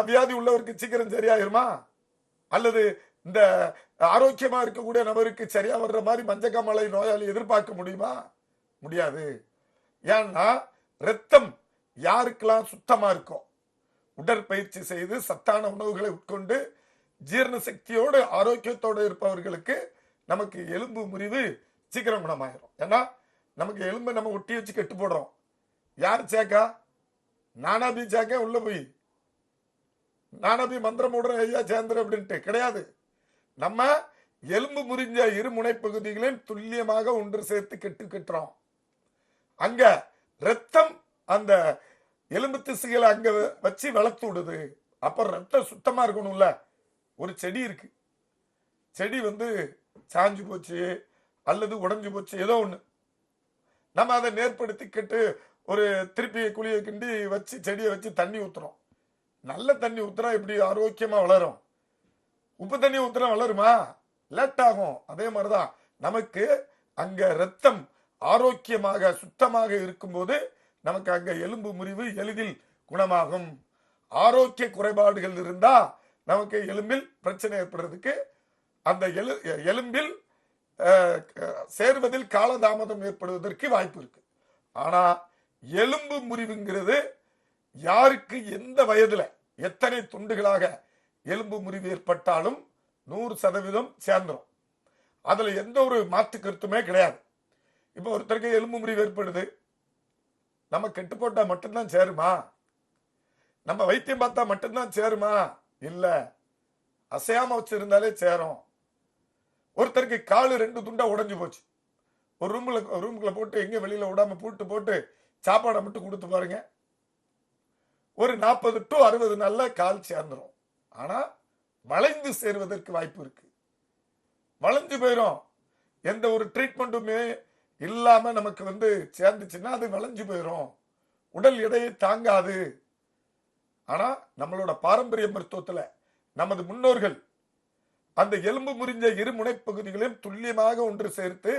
வியாதி உள்ளவருக்கு சீக்கிரம் சரியாயிருமா, அல்லது இந்த ஆரோக்கியமா இருக்கக்கூடிய நபருக்கு சரியா வர்ற மாதிரி மஞ்சக்காமலை நோயாளி எதிர்பார்க்க முடியுமா? முடியாது. ஏன்னா ரத்தம் யாருக்கெல்லாம் சுத்தமா இருக்கோ, உடற்பயிற்சி செய்து சத்தான உணவுகளை உட்கொண்டு ஜீரண சக்தியோடு ஆரோக்கியத்தோடு இருப்பவர்களுக்கு நமக்கு எலும்பு முறிவு சீக்கிரம் குணமாயிரும். ஏன்னா நமக்கு எலும்பை நம்ம ஒட்டி வச்சு கெட்டு போடுறோம். யார் சேக்கா? நானாபி சேக்க உள்ள போய் நானாபி மந்திரம் போடுற ஐயா சேந்திர அப்படின்ட்டு கிடையாது. நம்ம எலும்பு முறிஞ்ச இருமுனை பகுதிகளையும் துல்லியமாக ஒன்று சேர்த்து கெட்டுறோம். அங்க ரத்தம் அந்த எலும்பு திசுகளை அங்க வச்சு வளர்த்து விடுது. அப்ப ரத்தம் சுத்தமா இருக்கணும்ல. ஒரு செடி இருக்கு, செடி வந்து சாஞ்சு போச்சு அல்லது உடைஞ்சு போச்சு, ஏதோ ஒண்ணு, நம்ம அதை நேர்படுத்தி கெட்டு ஒரு திருப்பி குழியை கிண்டி வச்சு செடியை வச்சு தண்ணி ஊத்துறோம். நல்ல தண்ணி ஊத்துறா எப்படி ஆரோக்கியமா வளரும்? உப்பு தண்ணி ஊத்துறா வளருமா? லேட் ஆகும். அதே மாதிரிதான் நமக்கு அங்க ரத்தம் ஆரோக்கியமாக சுத்தமாக இருக்கும்போது நமக்கு அங்க எலும்பு முறிவு எளிதில் குணமாகும். ஆரோக்கிய குறைபாடுகள் இருந்தா நமக்கு எலும்பில் பிரச்சனை ஏற்படுறதுக்கு, அந்த எலும்பில் சேர்வதில் காலதாமதம் ஏற்படுவதற்கு வாய்ப்பு இருக்கு. ஆனா எலும்பு முறிவுங்கிறது யாருக்கு எந்த வயதுல எத்தனை துண்டுகளாக எலும்பு முறிவு ஏற்பட்டாலும் 100% சேர்ந்துடும். அதுல எந்த ஒரு மாற்று கருத்துமே கிடையாது. இப்ப ஒருத்தருக்கு எலும்பு முறிவு ஏற்படுது, நம்ம கெட்டு போட்டா மட்டும்தான் சேருமா? நம்ம வைத்தியம் பார்த்தா மட்டும்தான் சேருமா? இல்ல, அசையாம வச்சிருந்தாலே சேரும். ஒருத்தருக்கு காலு 2 துண்டா உடைஞ்சு போச்சு, ஒரு ரூமுக்குள்ள போட்டு எங்க வெளியில விடாம பூட்டு போட்டு சாப்பாடை மட்டும் கொடுத்து பாருங்க, ஒரு 40 to 60 நாள்ல கால் சேர்ந்துடும். ஆனா வளைந்து சேருவதற்கு வாய்ப்பு இருக்கு. வளைஞ்சு போயிடும். எந்த ஒரு ட்ரீட்மெண்ட்டுமே இல்லாம நமக்கு வந்து சேர்ந்துச்சுன்னா அது வளைஞ்சு போயிடும், உடல் எடையை தாங்காது. ஆனா நம்மளோட பாரம்பரிய மருத்துவத்துல நமது முன்னோர்கள் அந்த எலும்பு முறிஞ்ச இருமுனை பகுதிகளையும் துல்லியமாக ஒன்று சேர்த்து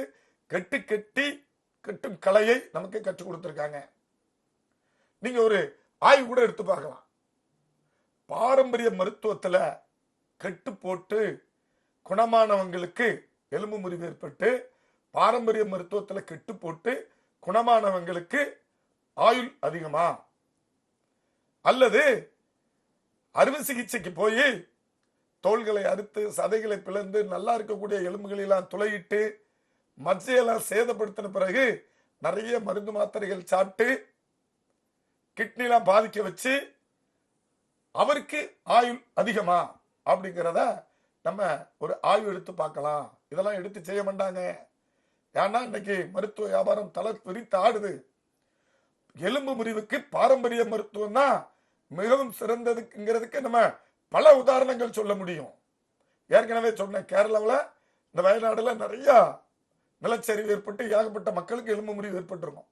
கட்டும் கலையை நமக்கு கற்றுக் கொடுத்திருக்காங்க. நீங்க ஒரு ஆய்வு கூட எடுத்து பார்க்கலாம். பாரம்பரிய மருத்துவத்துல கட்டு போட்டு குணமானவங்களுக்கு எலும்பு முறிவு ஏற்பட்டு, பாரம்பரிய மருத்துவத்துல கெட்டு போட்டு குணமானவங்களுக்கு ஆயுள் அதிகமா, அல்லது அறுவை சிகிச்சைக்கு போய் தோள்களை அறுத்து சதைகளை பிளந்து நல்லா இருக்கக்கூடிய எலும்புகளெல்லாம் துளையிட்டு மஜ்ஜையெல்லாம் சேதப்படுத்தின பிறகு நிறைய மருந்து மாத்திரைகள் சாப்பிட்டு கிட்னிலாம் பாதிக்க வச்சு அவருக்கு ஆயுள் அதிகமா அப்படிங்கிறத நம்ம ஒரு ஆய்வு எடுத்து பார்க்கலாம். இதெல்லாம் எடுத்து செய்ய மாட்டாங்க. ஏன்னா இன்னைக்கு மருத்துவ வியாபாரம் தலை பிரித்து ஆடுது. எலும்பு முறிவுக்கு பாரம்பரிய மருத்துவம் தான் மிகவும் சிறந்ததுங்கிறதுக்கு நம்ம பல உதாரணங்கள் சொல்ல முடியும். ஏற்கனவே சொன்ன கேரளாவில் இந்த வயநாடுல நிறைய நிலச்சரிவு ஏற்பட்டு ஏகப்பட்ட மக்களுக்கு எலும்பு முறிவு ஏற்பட்டிருக்கும்.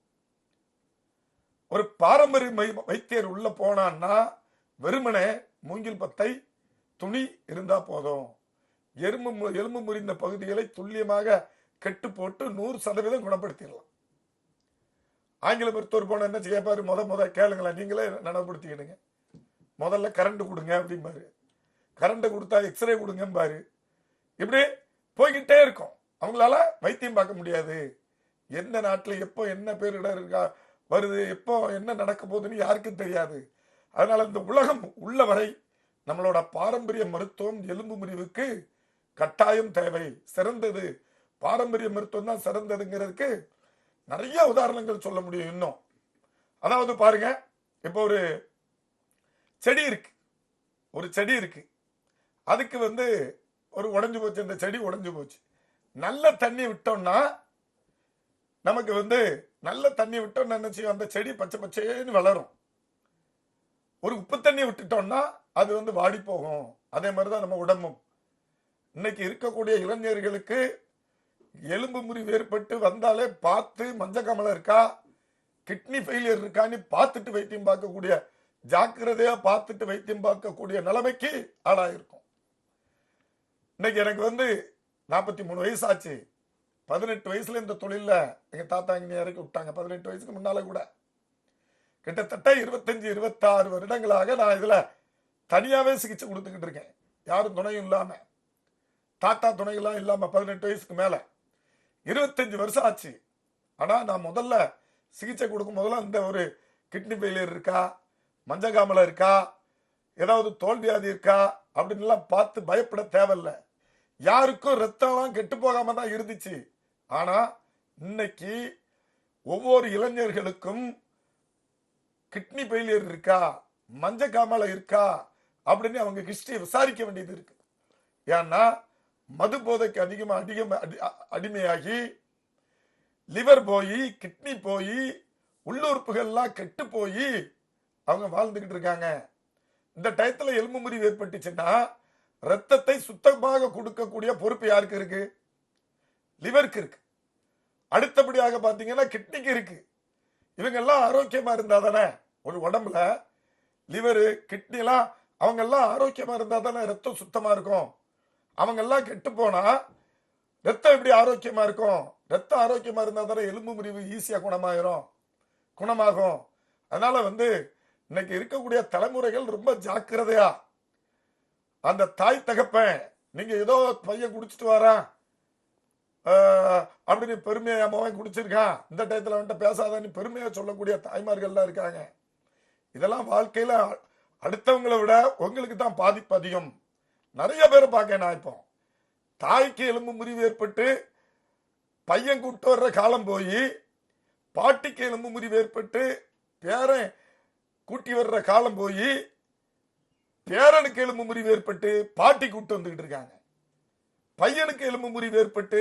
ஒரு பாரம்பரிய வைத்தியர் உள்ள போனான்னா வெறுமனே மூங்கில் பத்தை துணி இருந்தா போதும், எலும்பு முறிந்த பகுதிகளை துல்லியமாக கெட்டு போட்டு 100% குணப்படுத்திடலாம். ஆங்கில மருத்துவர் போன என்ன செய்யப்பாரு, முத கேளுங்களேன், நீங்களே நனவுப்படுத்திக்கிடுங்க. முதல்ல கரண்ட் கொடுங்க அப்படிம்பாரு, கரண்ட் கொடுத்தா எக்ஸ்ரே கொடுங்கம்பாரு. இப்படி போய்கிட்டே இருக்கும். அவங்களால வைத்தியம் பார்க்க முடியாது. எந்த நாட்டில் எப்போ என்ன பேரிடர் இருக்கா வருது, எப்போ என்ன நடக்க போகுதுன்னு யாருக்கும் தெரியாது. அதனால இந்த உலகம் உள்ள வரை நம்மளோட பாரம்பரிய மருத்துவம் எலும்பு முறிவுக்கு கட்டாயம் தேவை. சிறந்தது பாரம்பரிய மருத்துவம் தான் சிறந்ததுங்கிறதுக்கு நிறைய உதாரணங்கள் சொல்ல முடியும். இன்னும் அதாவது பாருங்க, இப்போ ஒரு செடி இருக்கு, அதுக்கு வந்து ஒரு உடைஞ்சு போச்சு, இந்த செடி உடைஞ்சு போச்சு. நல்ல தண்ணி விட்டோம்னா நமக்கு வந்து நல்ல தண்ணி விட்டோம்னா என்ன செய்யும், அந்த செடி பச்சை பச்சைன்னு வளரும். ஒரு உப்பு தண்ணி விட்டுட்டோம்னா அது வந்து வாடி போகும். அதே மாதிரிதான் நம்ம உடம்பும். இன்னைக்கு இருக்கக்கூடிய இளைஞர்களுக்கு எலும்பு முறிவு ஏற்பட்டு வந்தாலே பார்த்து மஞ்சக்காமலை இருக்கா, கிட்னி ஃபெயிலியர் இருக்கான்னு பார்த்துட்டு வைத்தியம் பார்க்கக்கூடிய, ஜாக்கிரதையா பார்த்துட்டு வைத்தியம் பார்க்கக்கூடிய நிலைமைக்கு ஆளாயிருக்கும். இன்னைக்கு எனக்கு வந்து 43 வயசு ஆச்சு. 18 வயசுல இந்த தொழில எங்க தாத்தா இங்க இறக்கி விட்டாங்க. 18 வயசுக்கு முன்னால கூட கிட்டத்தட்ட 25-26 வருடங்களாக நான் இதுல தனியாவே சிகிச்சை கொடுத்துக்கிட்டு இருக்கேன். யாரும் துணையும் இல்லாம, தாத்தா துணையெல்லாம் இல்லாம 18 வயசுக்கு மேல 25 வருஷம் ஆச்சு. ஆனா நான் முதல்ல சிகிச்சை கொடுக்கும் போதெல்லாம் இந்த ஒரு கிட்னி ஃபெயிலியர் இருக்கா, மஞ்சக்காமலை இருக்கா, ஏதாவது தோல் வியாதி இருக்கா அப்படின்னு எல்லாம் பார்த்து பயப்பட தேவையில்லை. யாருக்கும் ரத்தம்லாம் கெட்டு போகாம தான் இருந்துச்சு. ஆனா இன்னைக்கு ஒவ்வொரு இளைஞர்களுக்கும் கிட்னி ஃபெயிலியர் இருக்கா, மஞ்சக்காமலை இருக்கா அப்படின்னு அவங்க ஹிஸ்டரியை விசாரிக்க வேண்டியது இருக்கு. ஏன்னா மது போதைக்கு அடிமையாகி லிவர் போய், கிட்னி போய், உள்ளுறுப்புகள்லாம் கெட்டு போய் அவங்க வாழ்ந்துகிட்டு இருக்காங்க. இந்த டயத்துல எலும்பு முறிவு ஏற்பட்டுச்சுன்னா ரத்தத்தை சுத்தமாக கொடுக்கக்கூடிய பொறுப்பு யாருக்கு இருக்கு? லிவருக்கு இருக்கு. அடுத்தபடியாக பாத்தீங்கன்னா கிட்னிக்கு இருக்கு. இவங்க எல்லாம் ஆரோக்கியமா இருந்தா தானே ஒரு உடம்புல லிவரு, கிட்னி எல்லாம் அவங்க எல்லாம் ஆரோக்கியமா இருந்தா தானே ரத்தம் சுத்தமா இருக்கும். அவங்க எல்லாம் கெட்டு போனா ரத்தம் எப்படி ஆரோக்கியமா இருக்கும்? ரத்தம் ஆரோக்கியமா இருந்தா தானே எலும்பு முறிவு ஈஸியா குணமாகும். அதனால வந்து இன்னைக்கு இருக்கக்கூடிய தலைமுறைகள் ரொம்ப ஜாக்கிரதையா, அந்த தாய் தகப்பன் நீங்க ஏதோ பையன் குடிச்சிட்டு வரான் அப்படின்னு பெருமையா மகன் குடிச்சிருக்கான், இந்த டயத்துல வந்துட்டு பேசாதான்னு பெருமையா சொல்லக்கூடிய தாய்மார்கள்லாம் இருக்காங்க. இதெல்லாம் வாழ்க்கையில அடுத்தவங்களை விட உங்களுக்கு தான் பாதிப்பு அதிகம். நிறைய பேரை பார்க்க நான் இப்போ தாய்க்கு எலும்பு முறிவு ஏற்பட்டு பையன் கூட்டு வர்ற காலம் போய், பாட்டிக்கு எலும்பு முறிவு ஏற்பட்டு பேரன் கூட்டி வர்ற காலம் போய், பேரனுக்கு எலும்பு முறிவு ஏற்பட்டு பாட்டி கூட்டு வந்துகிட்டு இருக்காங்க. பையனுக்கு எலும்பு முறிவு ஏற்பட்டு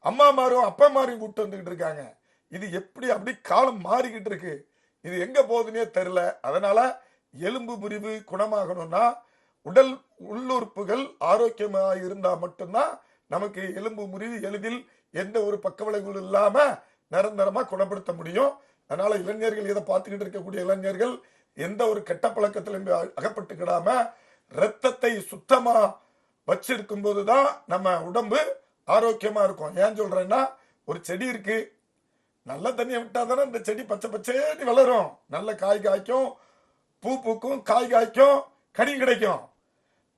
அம்மாமாரும் அப்பமாரையும் கூட்டு வந்துகிட்டு இருக்காங்க. இது எப்படி அப்படி காலம் மாறிக்கிட்டு இருக்கு. இது எங்க போகுதுன்னே தெரியல. அதனால எலும்பு முறிவு குணமாகணும்னா உடல் உள்ளுறுப்புகள் ஆரோக்கியமாக இருந்தா மட்டும்தான் நமக்கு எலும்பு முறிவு எளிதில் எந்த ஒரு பக்கவிளைவுகள் இல்லாம நிரந்தரமா குணப்படுத்த முடியும். அதனால இளைஞர்கள் இதை பார்த்துக்கிட்டு இருக்கக்கூடிய இளைஞர்கள் எந்த ஒரு கெட்ட பழக்கத்திலும் அகப்பட்டுக்கிடாம ரத்தத்தை சுத்தமா வச்சிருக்கும் போதுதான் நம்ம உடம்பு ஆரோக்கியமா இருக்கும். ஏன் சொல்றேன்னா, ஒரு செடி இருக்கு, நல்ல தண்ணியை விட்டா தானே இந்த செடி பச்சை பச்சேன்னு வளரும், நல்ல காய் காய்க்கும், பூ பூக்கும், காய் காய்க்கும், கனி கிடைக்கும்.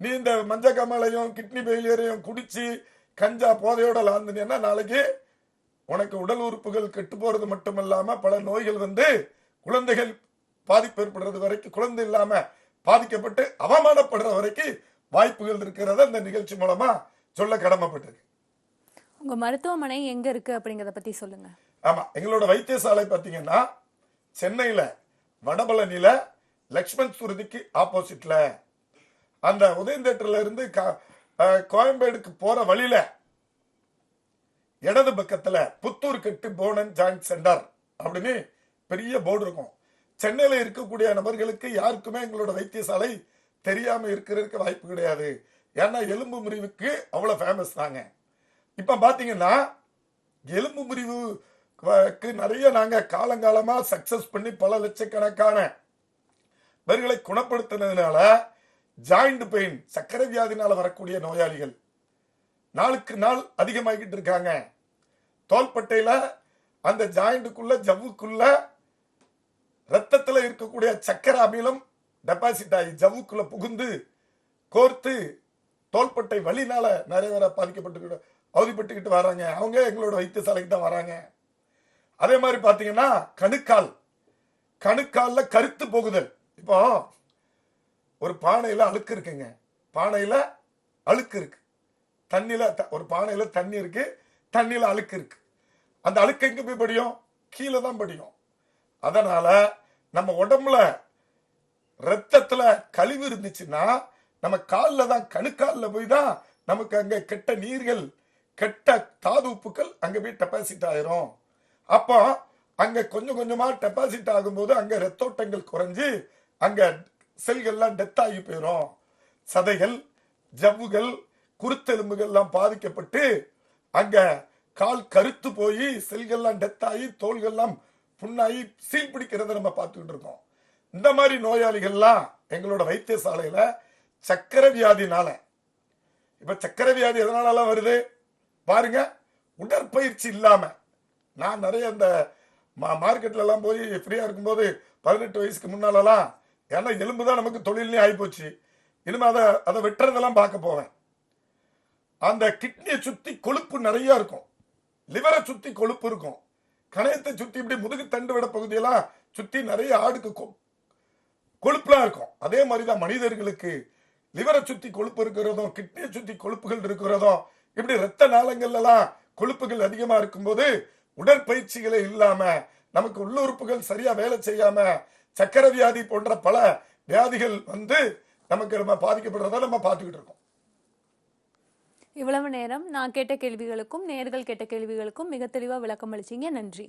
நீ இந்த மஞ்சக்காமலையும் கிட்னி ஃபெயிலியரையும் குடிச்சு கஞ்சா போதையோட லாந்தினா நாளைக்கு உனக்கு உடல் உறுப்புகள் கெட்டு போறது மட்டுமல்லாம பல நோய்கள் வந்து குழந்தைகள் பாதிப்பு ஏற்படுறது வரைக்கும், குழந்தை இல்லாம பாதிக்கப்பட்டு அவமானப்படுற வரைக்கும் வாய்ப்புகள் இருக்கிறத இந்த நிகழ்ச்சி மூலமா சொல்ல கடமைப்பட்டிருக்கு. உங்க மருத்துவமனை எங்க இருக்கு அப்படிங்கறத பத்தி சொல்லுங்க. ஆமா, எங்களோட வைத்தியசாலை பாத்தீங்கன்னா சென்னையில வடபழனியில லக்ஷ்மண் சுருதிக்கு ஆப்போசிட்ல, அந்த உதயம் தியேட்டர்ல இருந்து கோயம்பேடுக்கு போற வழியில இடது பக்கத்துல புத்தூர் கட்டு போனன் ஜாயிண்ட் சென்டர் அப்படின்னு பெரிய போர்டு இருக்கும். சென்னையில இருக்கக்கூடிய நபர்களுக்கு யாருக்குமே எங்களோட வைத்தியசாலை தெரியாம இருக்கிறதுக்கு வாய்ப்பு கிடையாது. ஏன்னா எலும்பு முறிவுக்கு அவ்வளவு ஃபேமஸ் தாங்க. இப்ப பாத்தீங்கன்னா எலும்பு முறிவுக்கு நிறைய நாங்க காலங்காலமா சக்சஸ் பண்ணி பல லட்சக்கணக்கான பேர்களை குணப்படுத்தினதுனால ஜாயிண்ட் பெயின், சக்கரை வியாதினால வரக்கூடிய நோயாளிகள் நாளுக்கு நாள் அதிகமாகிட்டு இருக்காங்க. தோள்பட்டையில அந்த ஜாயிண்ட்டுக்குள்ள ஜவ்வுக்குள்ள ரத்தத்துல இருக்கக்கூடிய சக்கரை அமிலம் டெபாசிட் ஆகி ஜவ்வுக்குள்ள புகுந்து கோர்த்து தோள்பட்டை வலினால நிறைய பேரை பாதிக்கப்பட்டு அவதிப்பட்டுக்கிட்டு வராங்க. அவங்க எங்களோட வைத்தியசாலைக்கு தான் வராங்க. அதே மாதிரி பாத்தீங்கன்னா கணுக்கால்ல கருத்து போகுதல். இப்போ ஒரு பானையில அழுக்கு இருக்குங்க, பானையில அழுக்கு இருக்கு, தண்ணியில ஒரு பானையில தண்ணி இருக்கு, தண்ணியில அழுக்கு இருக்கு. அந்த அழுக்கு எங்க போய் படியும்? கீழே தான் படியும். அதனால நம்ம உடம்புல ரத்தத்துல கழிவு இருந்துச்சுன்னா நம்ம காலில் தான், கணுக்காலில் போய் தான் நமக்கு அங்க கெட்ட நீர்கள், கெட்ட தாது உப்புக்கள் அங்க போய் டெபாசிட் ஆயிரும். அப்போ அங்க கொஞ்சம் கொஞ்சமா டெபாசிட் ஆகும்போது அங்க ரத்தோட்டங்கள் குறைஞ்சு அங்க செல்கள்லாம் டெத் ஆகி போயிடும். சதைகள், ஜவ்வுகள், குருத்தெலும்புகள்லாம் பாதிக்கப்பட்டு அங்க கால் கருத்து போய் செல்கள்லாம் டெத் ஆகி தோள்கள்லாம் புண்ணாகி சீல் பிடிக்கிறத நம்ம பார்த்துக்கிட்டு இருக்கோம். இந்த மாதிரி நோயாளிகள்லாம் எங்களோட வைத்தியசாலையில சக்கரை வியாதினால, இப்ப சக்கரை வியாதி எதனாலலாம் வருது பாருங்க, உடற்பயிற்சி இல்லாம. நான் நிறைய இந்த மார்க்கெட்ல எல்லாம் போய் ஃப்ரீயா இருக்கும்போது 18 வயசுக்கு முன்னாலலாம், ஏன்னா எலும்பு தான் நமக்கு தொழிலே ஆகிப்போச்சு, இனிமே அதை வெட்டுறதெல்லாம் பார்க்க போவேன். அந்த கிட்னியை சுத்தி கொழுப்பு நிறைய இருக்கும், லிவரை சுத்தி கொழுப்பு இருக்கும், கணையத்தை சுத்தி இப்படி முதுகு தண்டு விட பகுதியெல்லாம் சுத்தி நிறைய ஆடுக்கு கொழுப்புலாம் இருக்கும். அதே மாதிரிதான் மனிதர்களுக்கு லிவரை சுத்தி கொழுப்பு இருக்கிறதும் கிட்னியை சுத்தி கொழுப்புகள் இருக்கிறதும், இப்படி ரத்த நாளங்கள்லாம் கொழுப்புகள் அதிகமா இருக்கும்போது உடற்பயிற்சிகளே இல்லாம நமக்கு உள்ளுறுப்புகள் சரியா வேலை செய்யாம சக்கரை வியாதி போன்ற பல வியாதிகள் வந்து நமக்கு நம்ம பாதிக்கப்படுறத நம்ம பார்த்துக்கிட்டு இருக்கோம். இவ்வளவு நேரம் நான் கேட்ட கேள்விகளுக்கும் நேர்கள் கேட்ட கேள்விகளுக்கும் மிக தெளிவா விளக்கம் அளிச்சீங்க. நன்றி.